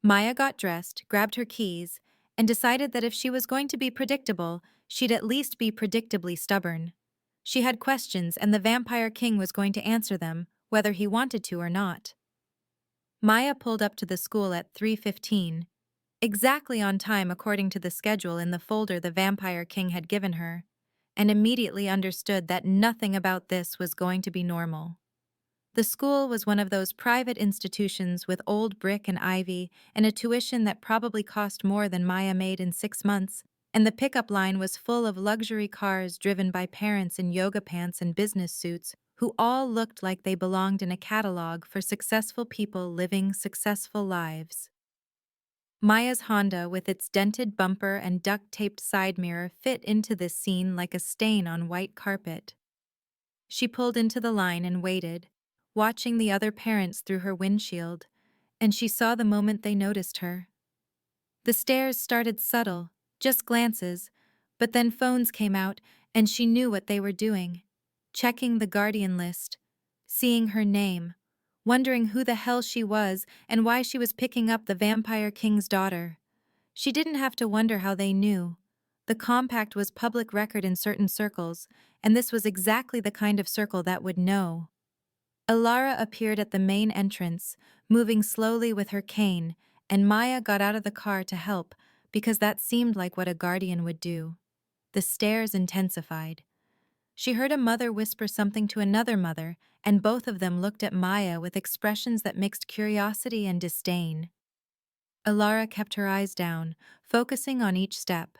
Maya got dressed, grabbed her keys, and decided that if she was going to be predictable, she'd at least be predictably stubborn. She had questions, and the Vampire King was going to answer them, whether he wanted to or not. Maya pulled up to the school at 3:15, exactly on time according to the schedule in the folder the Vampire King had given her, and immediately understood that nothing about this was going to be normal. The school was one of those private institutions with old brick and ivy and a tuition that probably cost more than Maya made in 6 months, and the pickup line was full of luxury cars driven by parents in yoga pants and business suits who all looked like they belonged in a catalog for successful people living successful lives. Maya's Honda, with its dented bumper and duct-taped side mirror, fit into this scene like a stain on white carpet. She pulled into the line and waited, watching the other parents through her windshield, and she saw the moment they noticed her. The stares started subtle, just glances, but then phones came out and she knew what they were doing. Checking the guardian list, seeing her name, wondering who the hell she was and why she was picking up the Vampire King's daughter. She didn't have to wonder how they knew. The compact was public record in certain circles, and this was exactly the kind of circle that would know. Alara appeared at the main entrance, moving slowly with her cane, and Maya got out of the car to help, because that seemed like what a guardian would do. The stares intensified. She heard a mother whisper something to another mother, and both of them looked at Maya with expressions that mixed curiosity and disdain. Alara kept her eyes down, focusing on each step.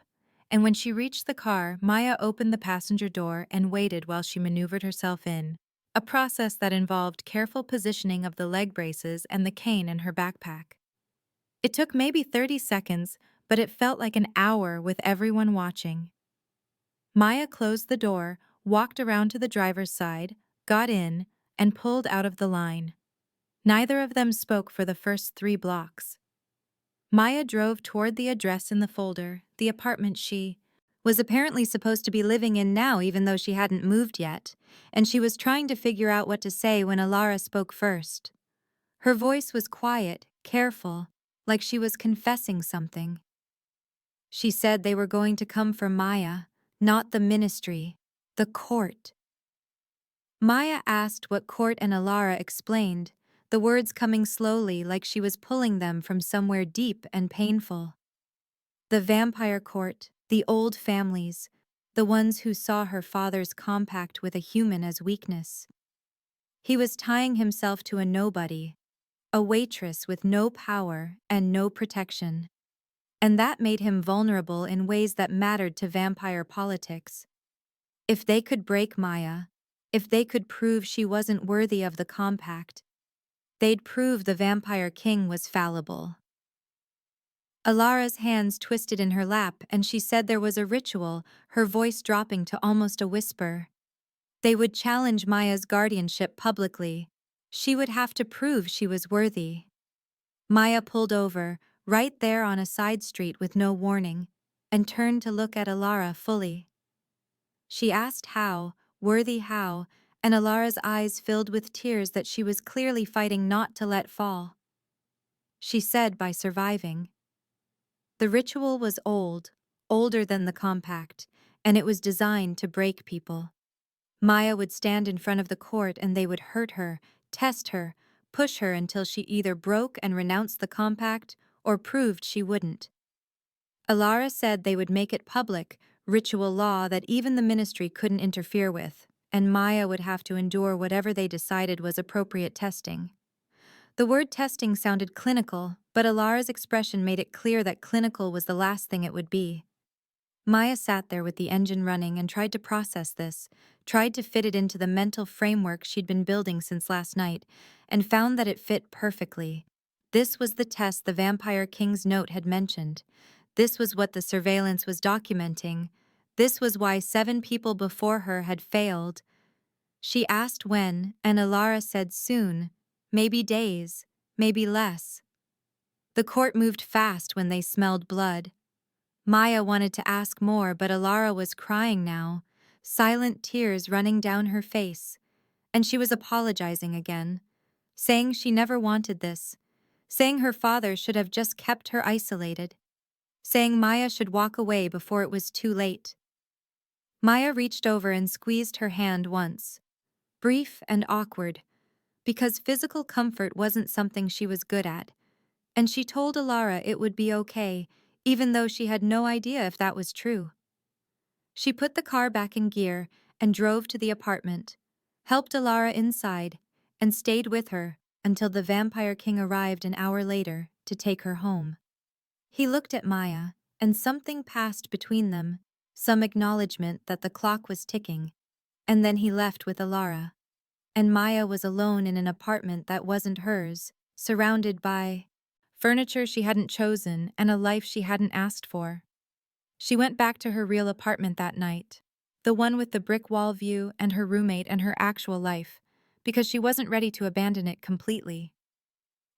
And when she reached the car, Maya opened the passenger door and waited while she maneuvered herself in, a process that involved careful positioning of the leg braces and the cane in her backpack. It took maybe 30 seconds, but it felt like an hour with everyone watching. Maya closed the door, walked around to the driver's side, got in, and pulled out of the line. Neither of them spoke for the first 3 blocks. Maya drove toward the address in the folder, the apartment she was apparently supposed to be living in now even though she hadn't moved yet, and she was trying to figure out what to say when Alara spoke first. Her voice was quiet, careful, like she was confessing something. She said they were going to come for Maya, not the ministry, the court. Maya asked what court, and Alara explained, the words coming slowly like she was pulling them from somewhere deep and painful. The vampire court, the old families, the ones who saw her father's compact with a human as weakness. He was tying himself to a nobody, a waitress with no power and no protection. And that made him vulnerable in ways that mattered to vampire politics. If they could break Maya, if they could prove she wasn't worthy of the compact, they'd prove the vampire king was fallible. Alara's hands twisted in her lap and she said there was a ritual, her voice dropping to almost a whisper. They would challenge Maya's guardianship publicly. She would have to prove she was worthy. Maya pulled over, right there on a side street with no warning, and turned to look at Alara fully. She asked how, worthy how, and Alara's eyes filled with tears that she was clearly fighting not to let fall. She said by surviving. The ritual was old, older than the compact, and it was designed to break people. Maya would stand in front of the court and they would hurt her, test her, push her until she either broke and renounced the compact or proved she wouldn't. Alara said they would make it public, ritual law that even the ministry couldn't interfere with, and Maya would have to endure whatever they decided was appropriate testing. The word testing sounded clinical, but Alara's expression made it clear that clinical was the last thing it would be. Maya sat there with the engine running and tried to process this, tried to fit it into the mental framework she'd been building since last night, and found that it fit perfectly. This was the test the Vampire King's note had mentioned. This was what the surveillance was documenting. This was why 7 people before her had failed. She asked when, and Alara said soon, maybe days, maybe less. The court moved fast when they smelled blood. Maya wanted to ask more, but Alara was crying now, silent tears running down her face, and she was apologizing again, saying she never wanted this, saying her father should have just kept her isolated, saying Maya should walk away before it was too late. Maya reached over and squeezed her hand once, brief and awkward, because physical comfort wasn't something she was good at, and she told Alara it would be okay, even though she had no idea if that was true. She put the car back in gear and drove to the apartment, helped Alara inside, and stayed with her until the Vampire King arrived an hour later to take her home. He looked at Maya, and something passed between them, some acknowledgement that the clock was ticking, and then he left with Alara. And Maya was alone in an apartment that wasn't hers, surrounded by furniture she hadn't chosen and a life she hadn't asked for. She went back to her real apartment that night, the one with the brick wall view and her roommate and her actual life, because she wasn't ready to abandon it completely.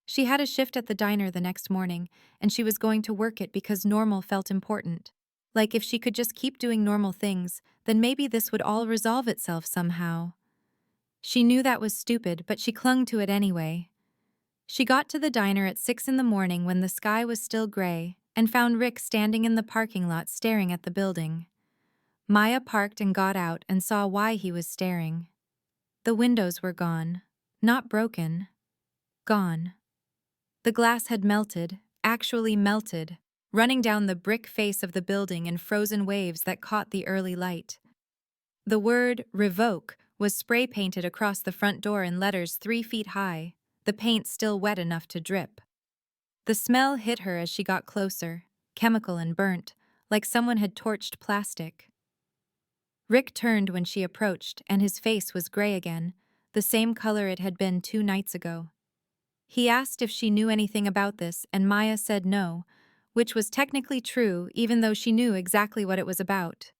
She had a shift at the diner the next morning, and she was going to work it because normal felt important. Like if she could just keep doing normal things, then maybe this would all resolve itself somehow. She knew that was stupid, but she clung to it anyway. She got to the diner at 6 in the morning when the sky was still gray, and found Rick standing in the parking lot staring at the building. Maya parked and got out and saw why he was staring. The windows were gone. Not broken. Gone. The glass had melted, actually melted, running down the brick face of the building in frozen waves that caught the early light. The word revoke was spray painted across the front door in letters 3 feet high, the paint still wet enough to drip. The smell hit her as she got closer, chemical and burnt, like someone had torched plastic. Rick turned when she approached, and his face was gray again, the same color it had been 2 nights ago. He asked if she knew anything about this, and Maya said no, which was technically true even though she knew exactly what it was about.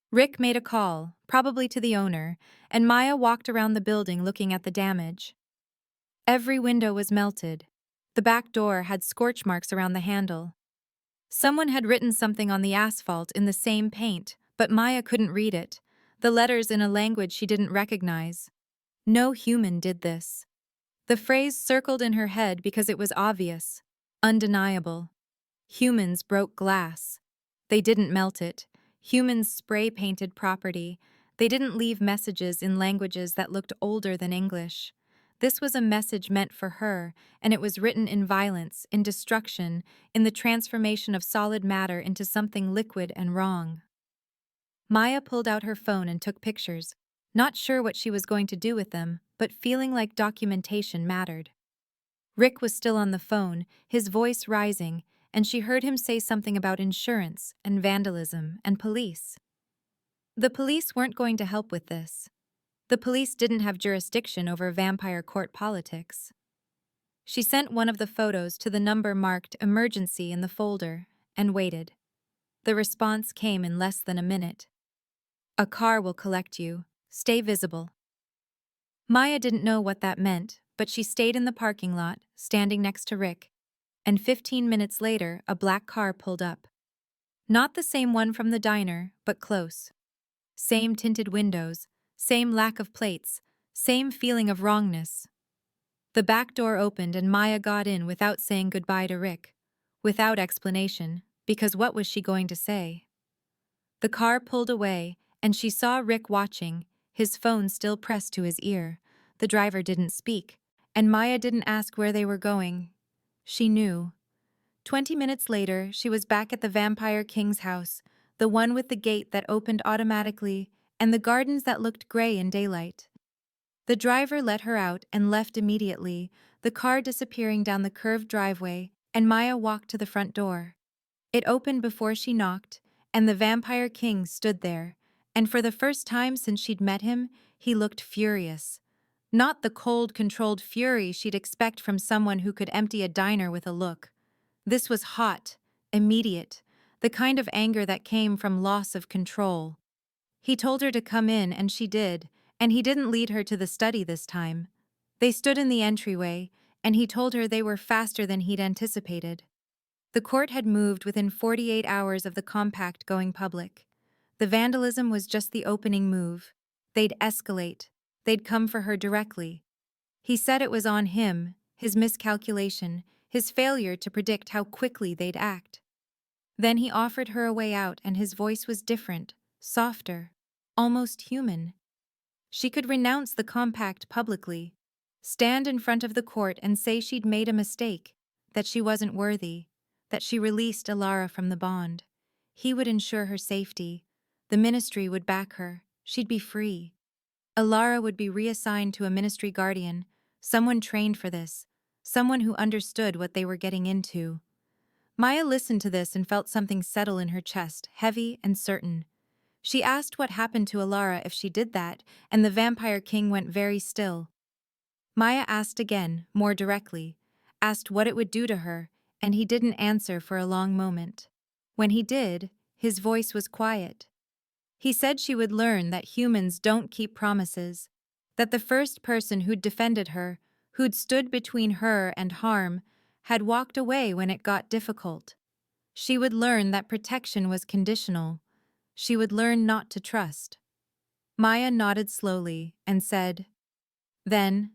Rick made a call, probably to the owner, and Maya walked around the building looking at the damage. Every window was melted. The back door had scorch marks around the handle. Someone had written something on the asphalt in the same paint, but Maya couldn't read it, the letters in a language she didn't recognize. No human did this. The phrase circled in her head because it was obvious, undeniable. Humans broke glass. They didn't melt it. Humans spray-painted property. They didn't leave messages in languages that looked older than English. This was a message meant for her, and it was written in violence, in destruction, in the transformation of solid matter into something liquid and wrong. Maya pulled out her phone and took pictures, not sure what she was going to do with them, but feeling like documentation mattered. Rick was still on the phone, his voice rising, and she heard him say something about insurance and vandalism and police. The police weren't going to help with this. The police didn't have jurisdiction over vampire court politics. She sent one of the photos to the number marked emergency in the folder and waited. The response came in less than a minute. A car will collect you. Stay visible. Maya didn't know what that meant, but she stayed in the parking lot, standing next to Rick, and 15 minutes later, a black car pulled up. Not the same one from the diner, but close. Same tinted windows, same lack of plates, same feeling of wrongness. The back door opened and Maya got in without saying goodbye to Rick, without explanation, because what was she going to say? The car pulled away, and she saw Rick watching, his phone still pressed to his ear. The driver didn't speak, and Maya didn't ask where they were going. She knew. 20 minutes later, she was back at the Vampire King's house, the one with the gate that opened automatically and the gardens that looked gray in daylight. The driver let her out and left immediately, the car disappearing down the curved driveway, and Maya walked to the front door. It opened before she knocked, and the Vampire King stood there, and for the first time since she'd met him, he looked furious. Not the cold, controlled fury she'd expect from someone who could empty a diner with a look. This was hot, immediate, the kind of anger that came from loss of control. He told her to come in, and she did, and he didn't lead her to the study this time. They stood in the entryway, and he told her they were faster than he'd anticipated. The court had moved within 48 hours of the compact going public. The vandalism was just the opening move. They'd escalate. They'd come for her directly. He said it was on him, his miscalculation, his failure to predict how quickly they'd act. Then he offered her a way out, and his voice was different, softer, almost human. She could renounce the compact publicly, stand in front of the court and say she'd made a mistake, that she wasn't worthy, that she released Alara from the bond. He would ensure her safety. The ministry would back her. She'd be free. Alara would be reassigned to a ministry guardian, someone trained for this, someone who understood what they were getting into. Maya listened to this and felt something settle in her chest, heavy and certain. She asked what happened to Alara if she did that, and the Vampire King went very still. Maya asked again, more directly, asked what it would do to her, and he didn't answer for a long moment. When he did, his voice was quiet. He said she would learn that humans don't keep promises, that the first person who'd defended her, who'd stood between her and harm, had walked away when it got difficult. She would learn that protection was conditional. She would learn not to trust. Maya nodded slowly and said, "Then,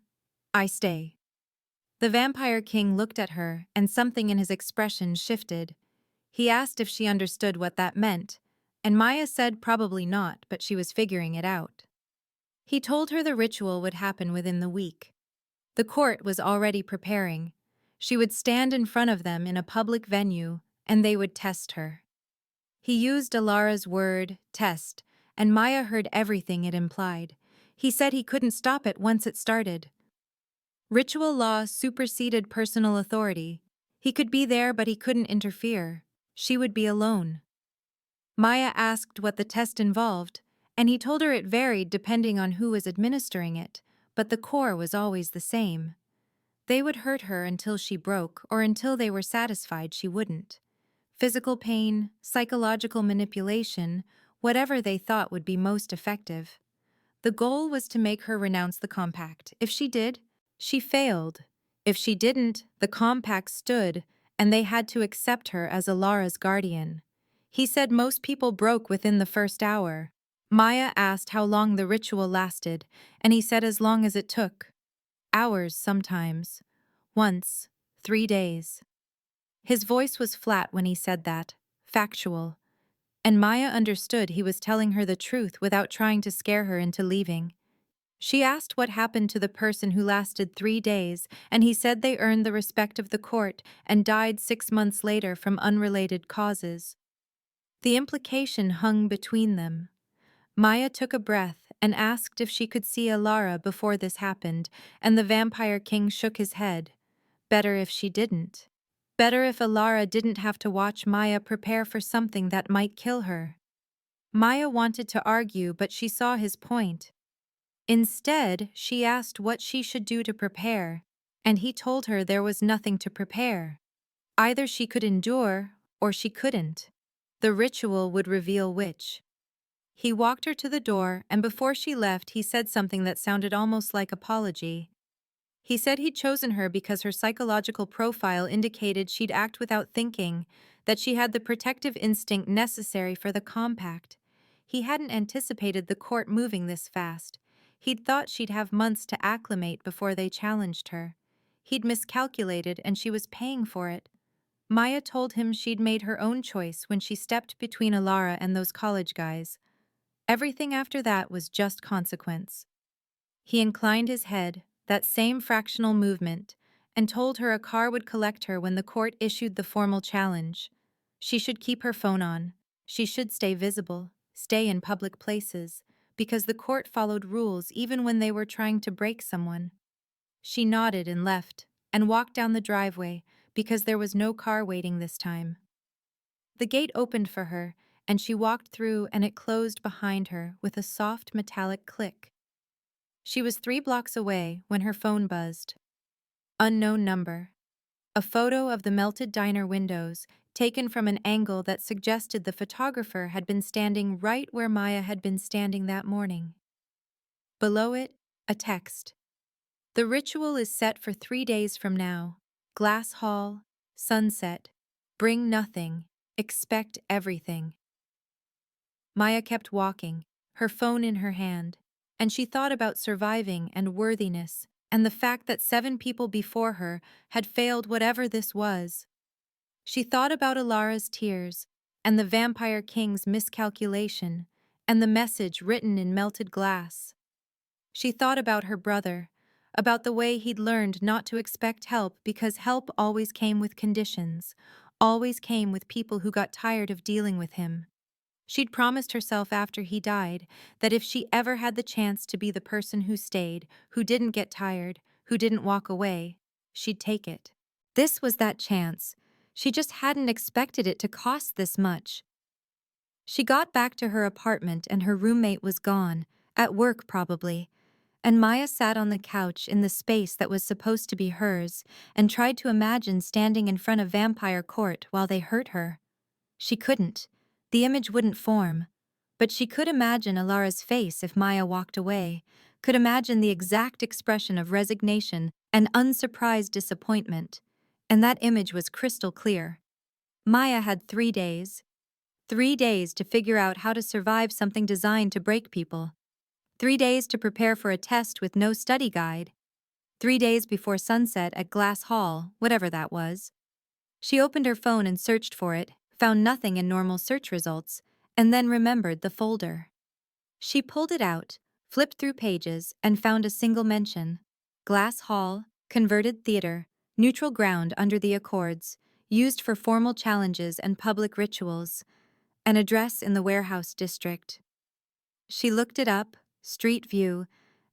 I stay." The Vampire King looked at her, and something in his expression shifted. He asked if she understood what that meant, and Maya said probably not, but she was figuring it out. He told her the ritual would happen within the week. The court was already preparing. She would stand in front of them in a public venue, and they would test her. He used Alara's word, test, and Maya heard everything it implied. He said he couldn't stop it once it started. Ritual law superseded personal authority. He could be there, but he couldn't interfere. She would be alone. Maya asked what the test involved, and he told her it varied depending on who was administering it, but the core was always the same. They would hurt her until she broke or until they were satisfied she wouldn't. Physical pain, psychological manipulation, whatever they thought would be most effective. The goal was to make her renounce the compact. If she did, she failed. If she didn't, the compact stood, and they had to accept her as Alara's guardian. He said most people broke within the first hour. Maya asked how long the ritual lasted, and he said as long as it took. Hours sometimes. Once, 3 days. His voice was flat when he said that, factual. And Maya understood he was telling her the truth without trying to scare her into leaving. She asked what happened to the person who lasted 3 days, and he said they earned the respect of the court and died 6 months later from unrelated causes. The implication hung between them. Maya took a breath and asked if she could see Alara before this happened, and the Vampire King shook his head. Better if she didn't. Better if Alara didn't have to watch Maya prepare for something that might kill her. Maya wanted to argue, but she saw his point. Instead, she asked what she should do to prepare, and he told her there was nothing to prepare. Either she could endure, or she couldn't. The ritual would reveal which. He walked her to the door, and before she left, he said something that sounded almost like apology. He said he'd chosen her because her psychological profile indicated she'd act without thinking, that she had the protective instinct necessary for the compact. He hadn't anticipated the court moving this fast. He'd thought she'd have months to acclimate before they challenged her. He'd miscalculated, and she was paying for it. Maya told him she'd made her own choice when she stepped between Alara and those college guys. Everything after that was just consequence. He inclined his head, that same fractional movement, and told her a car would collect her when the court issued the formal challenge. She should keep her phone on. She should stay visible, stay in public places, because the court followed rules even when they were trying to break someone. She nodded and left, and walked down the driveway, because there was no car waiting this time. The gate opened for her, and she walked through, and it closed behind her with a soft metallic click. She was 3 blocks away when her phone buzzed. Unknown number. A photo of the melted diner windows, taken from an angle that suggested the photographer had been standing right where Maya had been standing that morning. Below it, a text. The ritual is set for 3 days from now. Glass Hall, sunset. Bring nothing. Expect everything. Maya kept walking, her phone in her hand, and she thought about surviving and worthiness, and the fact that 7 people before her had failed whatever this was. She thought about Alara's tears, and the Vampire King's miscalculation, and the message written in melted glass. She thought about her brother, about the way he'd learned not to expect help because help always came with conditions, always came with people who got tired of dealing with him. She'd promised herself after he died that if she ever had the chance to be the person who stayed, who didn't get tired, who didn't walk away, she'd take it. This was that chance. She just hadn't expected it to cost this much. She got back to her apartment and her roommate was gone, at work probably, and Maya sat on the couch in the space that was supposed to be hers and tried to imagine standing in front of Vampire Court while they hurt her. She couldn't. The image wouldn't form. But she could imagine Alara's face if Maya walked away, could imagine the exact expression of resignation and unsurprised disappointment, and that image was crystal clear. Maya had 3 days. 3 days to figure out how to survive something designed to break people. 3 days to prepare for a test with no study guide. 3 days before sunset at Glass Hall, whatever that was. She opened her phone and searched for it, found nothing in normal search results, and then remembered the folder. She pulled it out, flipped through pages, and found a single mention. Glass Hall, converted theater, neutral ground under the Accords, used for formal challenges and public rituals. An address in the warehouse district. She looked it up, street view,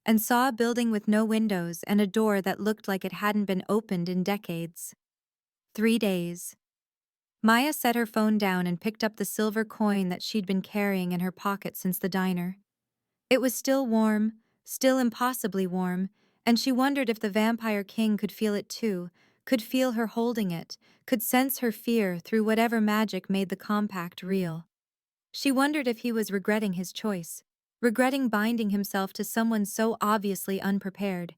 and saw a building with no windows and a door that looked like it hadn't been opened in decades. 3 days. Maya set her phone down and picked up the silver coin that she'd been carrying in her pocket since the diner. It was still warm, still impossibly warm, and she wondered if the Vampire King could feel it too, could feel her holding it, could sense her fear through whatever magic made the compact real. She wondered if he was regretting his choice, regretting binding himself to someone so obviously unprepared.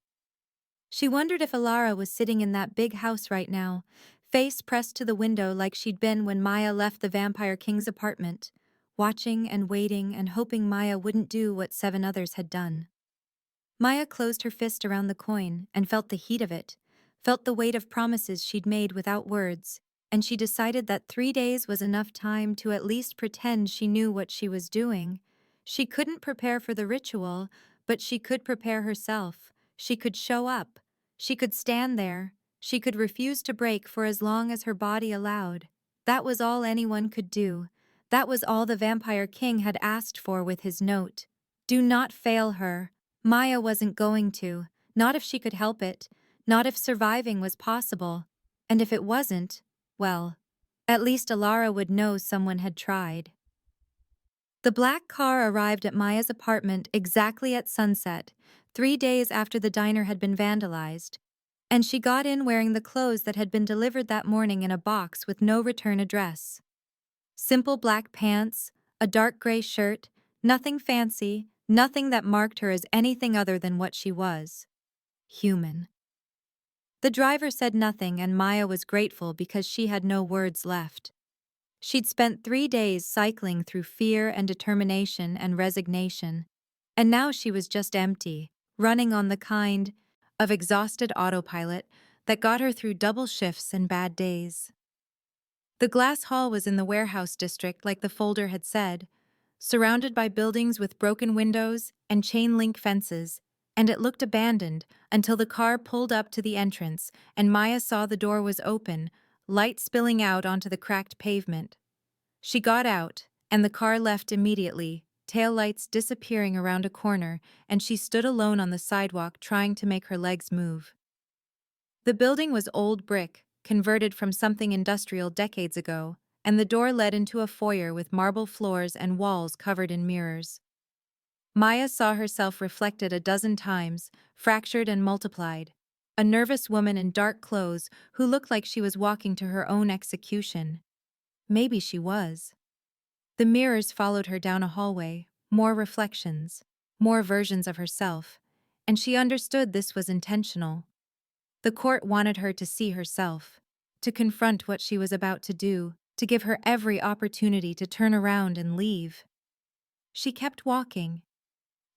She wondered if Alara was sitting in that big house right now, face pressed to the window like she'd been when Maya left the Vampire King's apartment, watching and waiting and hoping Maya wouldn't do what 7 others had done. Maya closed her fist around the coin and felt the heat of it, felt the weight of promises she'd made without words, and she decided that 3 days was enough time to at least pretend she knew what she was doing. She couldn't prepare for the ritual, but she could prepare herself. She could show up. She could stand there. She could refuse to break for as long as her body allowed. That was all anyone could do. That was all the Vampire King had asked for with his note. Do not fail her. Maya wasn't going to, not if she could help it, not if surviving was possible. And if it wasn't, well, at least Alara would know someone had tried. The black car arrived at Maya's apartment exactly at sunset, 3 days after the diner had been vandalized, and she got in wearing the clothes that had been delivered that morning in a box with no return address. Simple black pants, a dark gray shirt, nothing fancy, nothing that marked her as anything other than what she was: human. The driver said nothing, and Maya was grateful because she had no words left. She'd spent 3 days cycling through fear and determination and resignation, and now she was just empty, running on the kind of exhausted autopilot that got her through double shifts and bad days. The glass hall was in the warehouse district like the folder had said, surrounded by buildings with broken windows and chain-link fences, and it looked abandoned until the car pulled up to the entrance and Maya saw the door was open, light spilling out onto the cracked pavement. She got out, and the car left immediately, taillights disappearing around a corner, and she stood alone on the sidewalk trying to make her legs move. The building was old brick, converted from something industrial decades ago, and the door led into a foyer with marble floors and walls covered in mirrors. Maya saw herself reflected a dozen times, fractured and multiplied. A nervous woman in dark clothes who looked like she was walking to her own execution. Maybe she was. The mirrors followed her down a hallway, more reflections, more versions of herself, and she understood this was intentional. The court wanted her to see herself, to confront what she was about to do, to give her every opportunity to turn around and leave. She kept walking.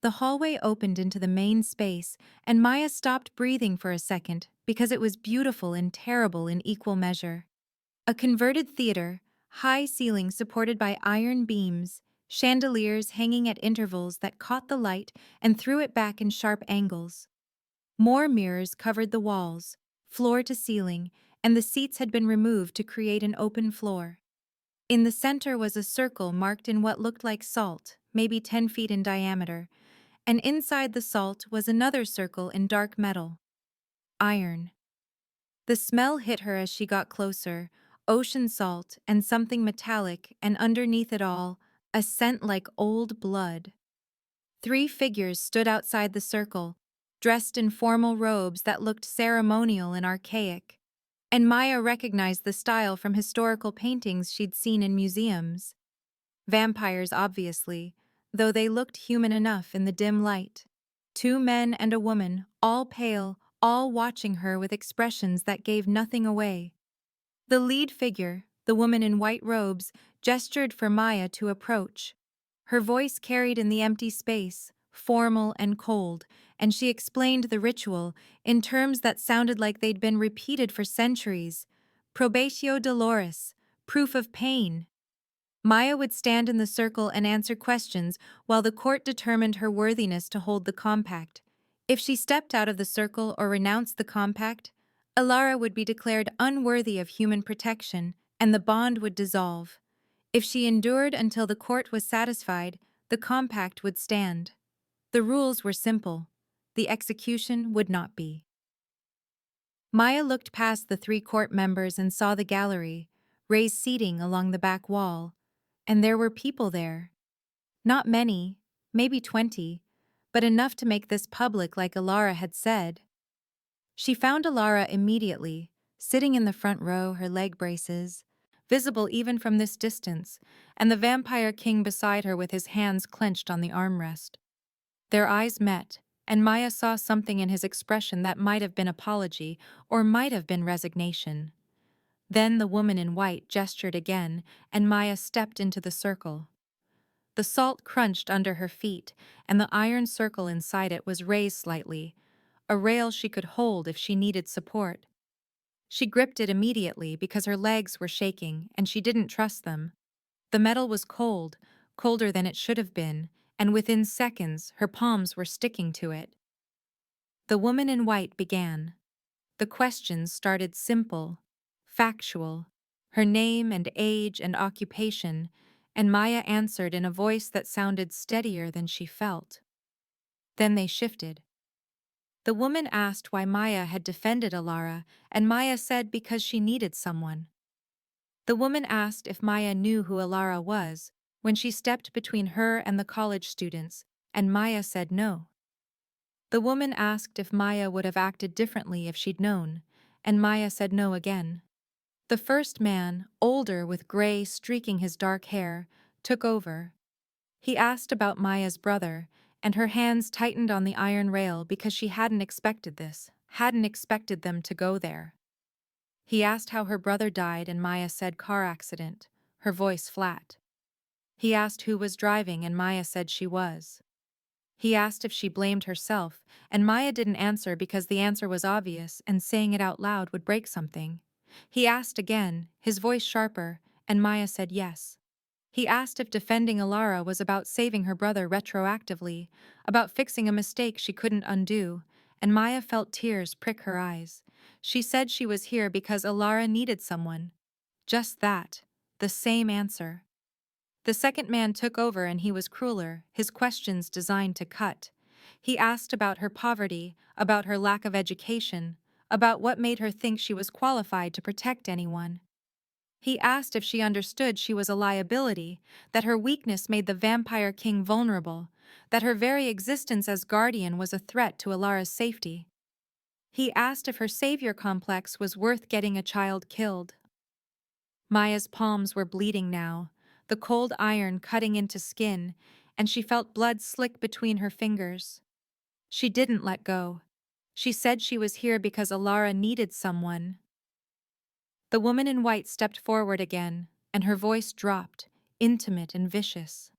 The hallway opened into the main space, and Maya stopped breathing for a second because it was beautiful and terrible in equal measure. A converted theater, high ceilings supported by iron beams, chandeliers hanging at intervals that caught the light and threw it back in sharp angles. More mirrors covered the walls, floor to ceiling, and the seats had been removed to create an open floor. In the center was a circle marked in what looked like salt, maybe 10 feet in diameter, and inside the salt was another circle in dark metal. Iron. The smell hit her as she got closer, ocean salt and something metallic, and underneath it all, a scent like old blood. 3 figures stood outside the circle, dressed in formal robes that looked ceremonial and archaic, and Maya recognized the style from historical paintings she'd seen in museums. Vampires, obviously, though they looked human enough in the dim light. 2 men and a woman, all pale, all watching her with expressions that gave nothing away. The lead figure, the woman in white robes, gestured for Maya to approach. Her voice carried in the empty space, formal and cold, and she explained the ritual in terms that sounded like they'd been repeated for centuries. Probatio Dolores, proof of pain. Maya would stand in the circle and answer questions while the court determined her worthiness to hold the compact. If she stepped out of the circle or renounced the compact, Alara would be declared unworthy of human protection, and the bond would dissolve. If she endured until the court was satisfied, The compact would stand. The rules were simple. The execution would not be. Maya looked past the 3 court members and saw the gallery, raised seating along the back wall, and there were people there. Not many, maybe 20, but enough to make this public like Alara had said. She found Alara immediately, sitting in the front row, her leg braces, visible even from this distance, and the vampire king beside her with his hands clenched on the armrest. Their eyes met, and Maya saw something in his expression that might have been apology or might have been resignation. Then the woman in white gestured again, and Maya stepped into the circle. The salt crunched under her feet, and the iron circle inside it was raised slightly, a rail she could hold if she needed support. She gripped it immediately because her legs were shaking and she didn't trust them. The metal was cold, colder than it should have been, and within seconds her palms were sticking to it. The woman in white began. The questions started simple, factual, her name and age and occupation, and Maya answered in a voice that sounded steadier than she felt. Then they shifted. The woman asked why Maya had defended Alara, and Maya said because she needed someone. The woman asked if Maya knew who Alara was when she stepped between her and the college students, and Maya said no. The woman asked if Maya would have acted differently if she'd known, and Maya said no again. The first man, older with gray streaking his dark hair, took over. He asked about Maya's brother, and her hands tightened on the iron rail because she hadn't expected this, hadn't expected them to go there. He asked how her brother died, and Maya said car accident, her voice flat. He asked who was driving, and Maya said she was. He asked if she blamed herself, and Maya didn't answer because the answer was obvious and saying it out loud would break something. He asked again, his voice sharper, and Maya said yes. He asked if defending Alara was about saving her brother retroactively, about fixing a mistake she couldn't undo, and Maya felt tears prick her eyes. She said she was here because Alara needed someone. Just that. The same answer. The second man took over and he was crueler, his questions designed to cut. He asked about her poverty, about her lack of education, about what made her think she was qualified to protect anyone. He asked if she understood she was a liability, that her weakness made the vampire king vulnerable, that her very existence as guardian was a threat to Alara's safety. He asked if her savior complex was worth getting a child killed. Maya's palms were bleeding now, the cold iron cutting into skin, and she felt blood slick between her fingers. She didn't let go. She said she was here because Alara needed someone. The woman in white stepped forward again, and her voice dropped, intimate and vicious.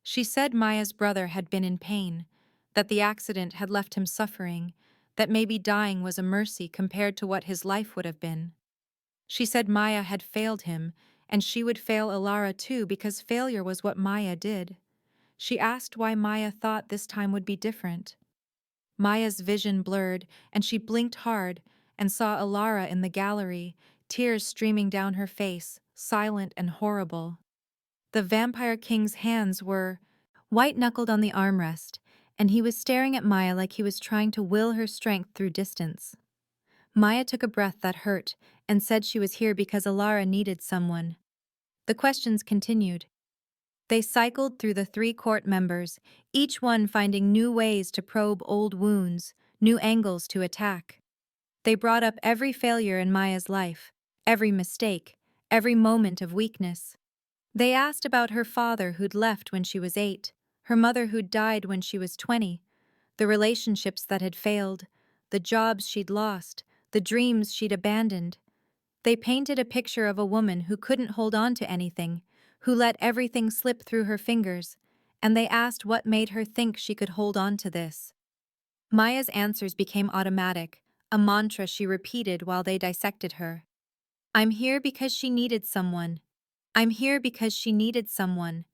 She said Maya's brother had been in pain, that the accident had left him suffering, that maybe dying was a mercy compared to what his life would have been. She said Maya had failed him, and she would fail Alara too because failure was what Maya did. She asked why Maya thought this time would be different. Maya's vision blurred, and she blinked hard and saw Alara in the gallery, tears streaming down her face, silent and horrible. The vampire king's hands were white-knuckled on the armrest, and he was staring at Maya like he was trying to will her strength through distance. Maya took a breath that hurt and said she was here because Alara needed someone. The questions continued. They cycled through the 3 court members, each one finding new ways to probe old wounds, new angles to attack. They brought up every failure in Maya's life, every mistake, every moment of weakness. They asked about her father who'd left when she was 8, her mother who'd died when she was 20, the relationships that had failed, the jobs she'd lost, the dreams she'd abandoned. They painted a picture of a woman who couldn't hold on to anything, who let everything slip through her fingers, and they asked what made her think she could hold on to this. Maya's answers became automatic, a mantra she repeated while they dissected her. I'm here because she needed someone. I'm here because she needed someone.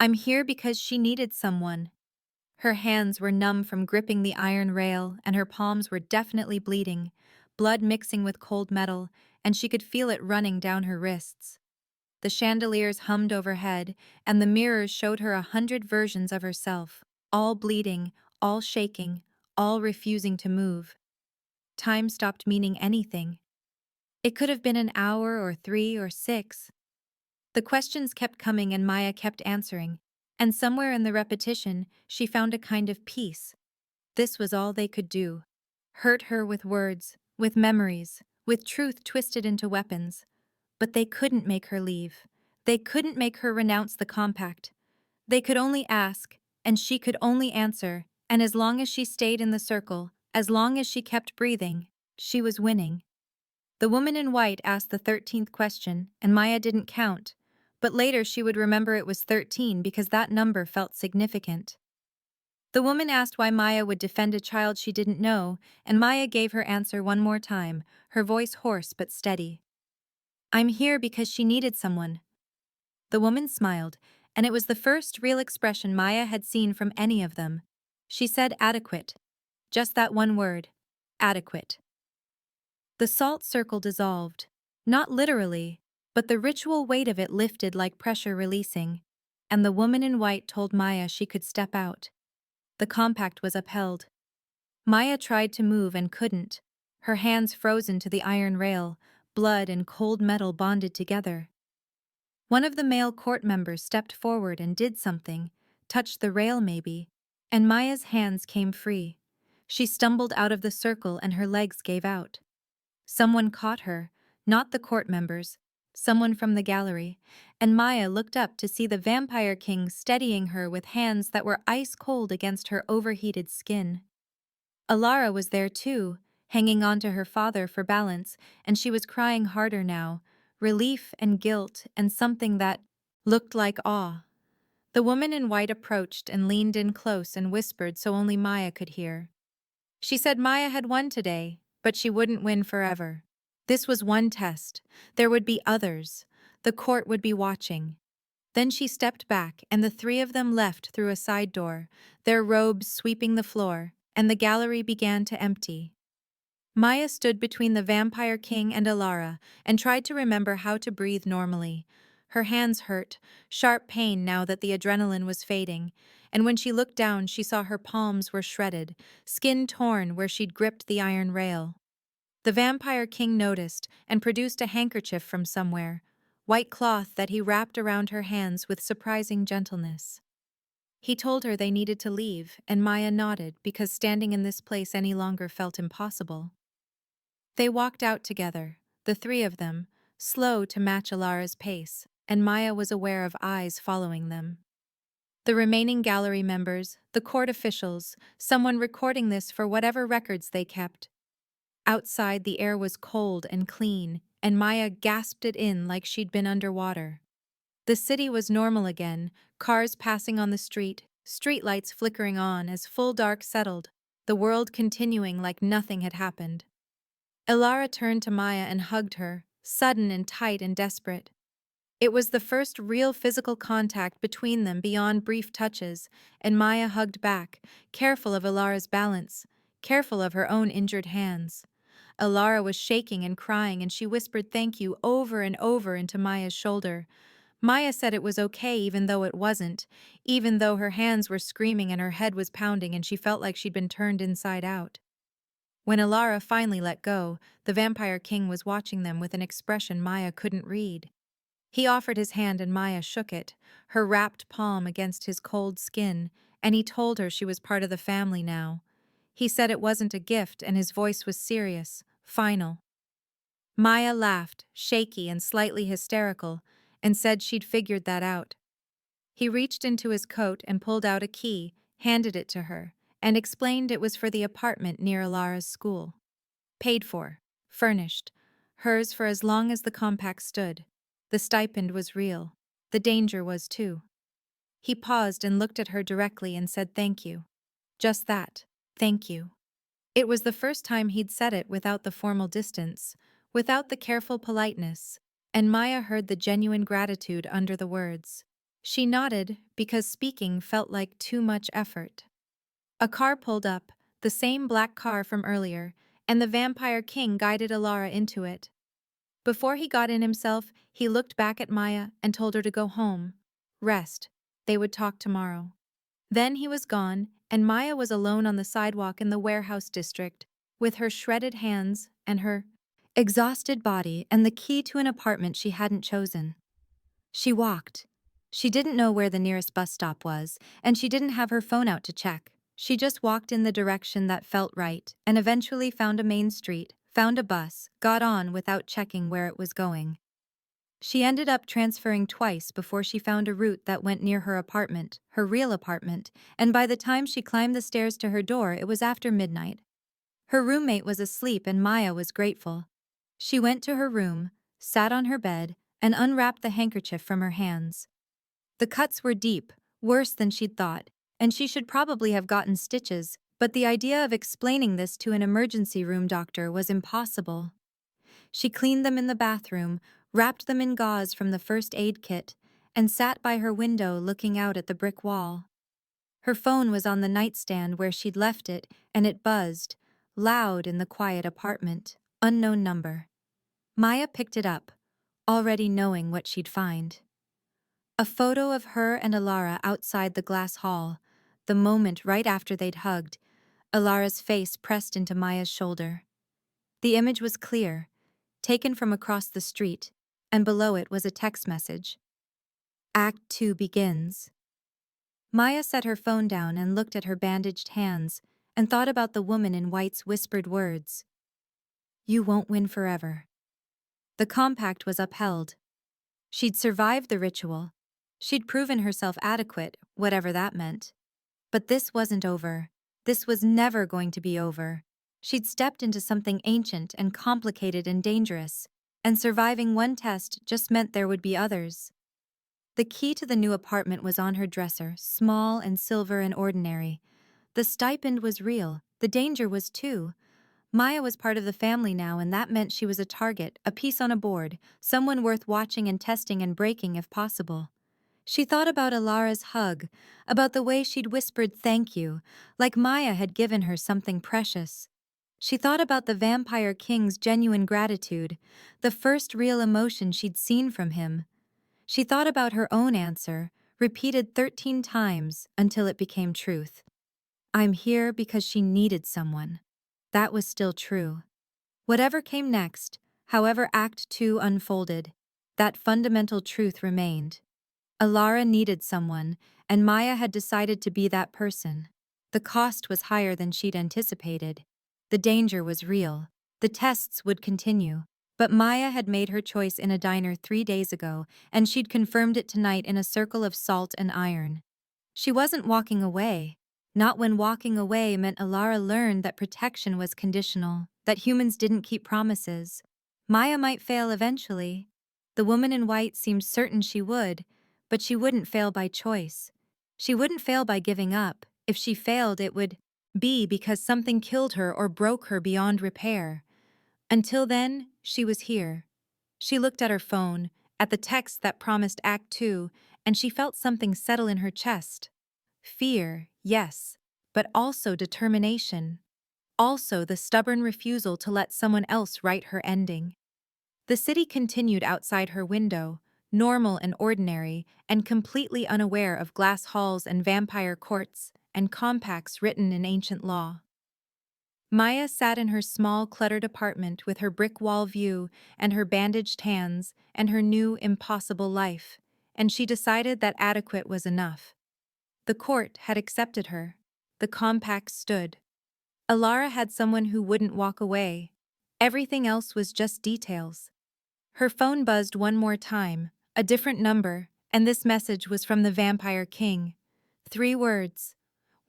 I'm here because she needed someone. Her hands were numb from gripping the iron rail, and her palms were definitely bleeding, blood mixing with cold metal, and she could feel it running down her wrists. the chandeliers hummed overhead, and the mirrors showed her 100 versions of herself, all bleeding, all shaking, all refusing to move. Time stopped meaning anything. It could have been an hour or 3 or 6. The questions kept coming and Maya kept answering, and somewhere in the repetition, she found a kind of peace. This was all they could do. Hurt her with words, with memories, with truth twisted into weapons. But they couldn't make her leave. They couldn't make her renounce the compact. They could only ask, and she could only answer, and as long as she stayed in the circle, as long as she kept breathing, she was winning. The woman in white asked the 13th question, and Maya didn't count, but later she would remember it was 13 because that number felt significant. The woman asked why Maya would defend a child she didn't know, and Maya gave her answer one more time, her voice hoarse but steady. "I'm here because she needed someone." The woman smiled, and it was the first real expression Maya had seen from any of them. She said adequate. Just that one word. Adequate. The salt circle dissolved. Not literally, but the ritual weight of it lifted like pressure releasing, and the woman in white told Maya she could step out. The compact was upheld. Maya tried to move and couldn't, her hands frozen to the iron rail, blood and cold metal bonded together. One of the male court members stepped forward and did something, touched the rail maybe, and Maya's hands came free. She stumbled out of the circle and her legs gave out. Someone caught her, not the court members, someone from the gallery, and Maya looked up to see the vampire king steadying her with hands that were ice cold against her overheated skin. Alara was there too, hanging on to her father for balance, and she was crying harder now, relief and guilt and something that looked like awe. The woman in white approached and leaned in close and whispered so only Maya could hear. She said Maya had won today, but she wouldn't win forever. This was one test. There would be others. The court would be watching. Then she stepped back, and the three of them left through a side door, their robes sweeping the floor, and the gallery began to empty. Maya stood between the vampire king and Alara and tried to remember how to breathe normally. Her hands hurt, sharp pain now that the adrenaline was fading, and when she looked down she saw her palms were shredded, skin torn where she'd gripped the iron rail. The vampire king noticed and produced a handkerchief from somewhere, white cloth that he wrapped around her hands with surprising gentleness. He told her they needed to leave, and Maya nodded because standing in this place any longer felt impossible. They walked out together, the three of them, slow to match Alara's pace, and Maya was aware of eyes following them. The remaining gallery members, the court officials, someone recording this for whatever records they kept. Outside the air was cold and clean, and Maya gasped it in like she'd been underwater. The city was normal again, cars passing on the streetlights flickering on as full dark settled, the world continuing like nothing had happened. Alara turned to Maya and hugged her, sudden and tight and desperate. It was the first real physical contact between them beyond brief touches, and Maya hugged back, careful of Alara's balance, careful of her own injured hands. Alara was shaking and crying, and she whispered thank you over and over into Maya's shoulder. Maya said it was okay even though it wasn't, even though her hands were screaming and her head was pounding and she felt like she'd been turned inside out. When Alara finally let go, the vampire king was watching them with an expression Maya couldn't read. He offered his hand and Maya shook it, her wrapped palm against his cold skin, and he told her she was part of the family now. He said it wasn't a gift and his voice was serious, final. Maya laughed, shaky and slightly hysterical, and said she'd figured that out. He reached into his coat and pulled out a key, handed it to her, and explained it was for the apartment near Alara's school. Paid for, furnished, hers for as long as the compact stood. The stipend was real. The danger was too. He paused and looked at her directly and said thank you. Just that, thank you. It was the first time he'd said it without the formal distance, without the careful politeness, and Maya heard the genuine gratitude under the words. She nodded because speaking felt like too much effort. A car pulled up, the same black car from earlier, and the vampire king guided Alara into it. Before he got in himself, he looked back at Maya and told her to go home. Rest. They would talk tomorrow. Then he was gone, and Maya was alone on the sidewalk in the warehouse district, with her shredded hands and her exhausted body and the key to an apartment she hadn't chosen. She walked. She didn't know where the nearest bus stop was, and she didn't have her phone out to check. She just walked in the direction that felt right, and eventually found a main street, found a bus, got on without checking where it was going. She ended up transferring twice before she found a route that went near her apartment, her real apartment, and by the time she climbed the stairs to her door, it was after midnight. Her roommate was asleep and Maya was grateful. She went to her room, sat on her bed, and unwrapped the handkerchief from her hands. The cuts were deep, worse than she'd thought, and she should probably have gotten stitches, but the idea of explaining this to an emergency room doctor was impossible. She cleaned them in the bathroom, wrapped them in gauze from the first aid kit, and sat by her window looking out at the brick wall. Her phone was on the nightstand where she'd left it, and it buzzed, loud in the quiet apartment. Unknown number. Maya picked it up, already knowing what she'd find. A photo of her and Alara outside the glass hall, the moment right after they'd hugged, Alara's face pressed into Maya's shoulder. The image was clear, taken from across the street, and below it was a text message. Act 2 begins. Maya set her phone down and looked at her bandaged hands, and thought about the woman in white's whispered words. You won't win forever. The compact was upheld. She'd survived the ritual. She'd proven herself adequate, whatever that meant. But this wasn't over. This was never going to be over. She'd stepped into something ancient and complicated and dangerous, and surviving one test just meant there would be others. The key to the new apartment was on her dresser, small and silver and ordinary. The stipend was real, the danger was too. Maya was part of the family now, and that meant she was a target, a piece on a board, someone worth watching and testing and breaking if possible. She thought about Alara's hug, about the way she'd whispered thank you, like Maya had given her something precious. She thought about the Vampire King's genuine gratitude, the first real emotion she'd seen from him. She thought about her own answer, repeated 13 times until it became truth. I'm here because she needed someone. That was still true. Whatever came next, however Act 2 unfolded, that fundamental truth remained. Alara needed someone, and Maya had decided to be that person. The cost was higher than she'd anticipated. The danger was real. The tests would continue. But Maya had made her choice in a diner 3 days ago, and she'd confirmed it tonight in a circle of salt and iron. She wasn't walking away. Not when walking away meant Alara learned that protection was conditional, that humans didn't keep promises. Maya might fail eventually. The woman in white seemed certain she would, but she wouldn't fail by choice. She wouldn't fail by giving up. If she failed, it would be because something killed her or broke her beyond repair. Until then, she was here. She looked at her phone, at the text that promised Act 2, and she felt something settle in her chest. Fear, yes, but also determination. Also the stubborn refusal to let someone else write her ending. The city continued outside her window, normal and ordinary, and completely unaware of glass halls and vampire courts and compacts written in ancient law. Maya sat in her small, cluttered apartment with her brick wall view and her bandaged hands and her new, impossible life, and she decided that adequate was enough. The court had accepted her. The compact stood. Alara had someone who wouldn't walk away. Everything else was just details. Her phone buzzed one more time, a different number, and this message was from the Vampire King. 3 words.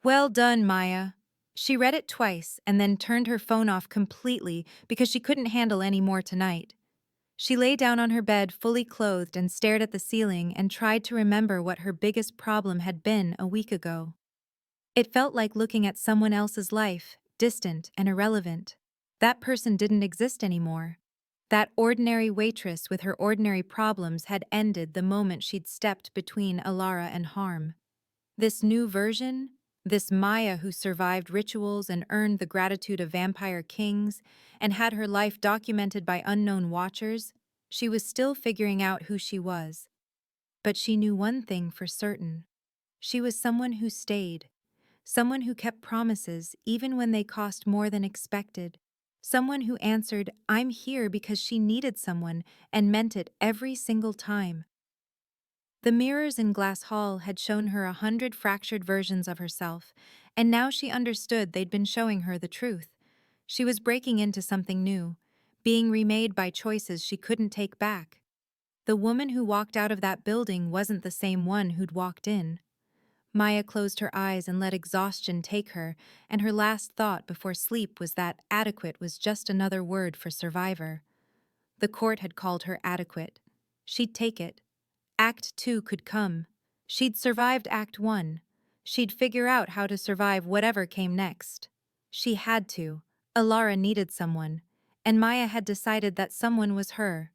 Well done, Maya. She read it twice and then turned her phone off completely because she couldn't handle any more tonight. She lay down on her bed fully clothed and stared at the ceiling and tried to remember what her biggest problem had been a week ago. It felt like looking at someone else's life, distant and irrelevant. That person didn't exist anymore. That ordinary waitress with her ordinary problems had ended the moment she'd stepped between Alara and harm. This new version, this Maya who survived rituals and earned the gratitude of vampire kings and had her life documented by unknown watchers, She was still figuring out who she was. But she knew one thing for certain. She was someone who stayed. Someone who kept promises even when they cost more than expected. Someone who answered, "I'm here," because she needed someone and meant it every single time. The mirrors in Glass Hall had shown her 100 fractured versions of herself, and now she understood they'd been showing her the truth. She was breaking into something new, being remade by choices she couldn't take back. The woman who walked out of that building wasn't the same one who'd walked in. Maya closed her eyes and let exhaustion take her, and her last thought before sleep was that adequate was just another word for survivor. The court had called her adequate. She'd take it. Act 2 could come. She'd survived Act 1. She'd figure out how to survive whatever came next. She had to. Alara needed someone, and Maya had decided that someone was her.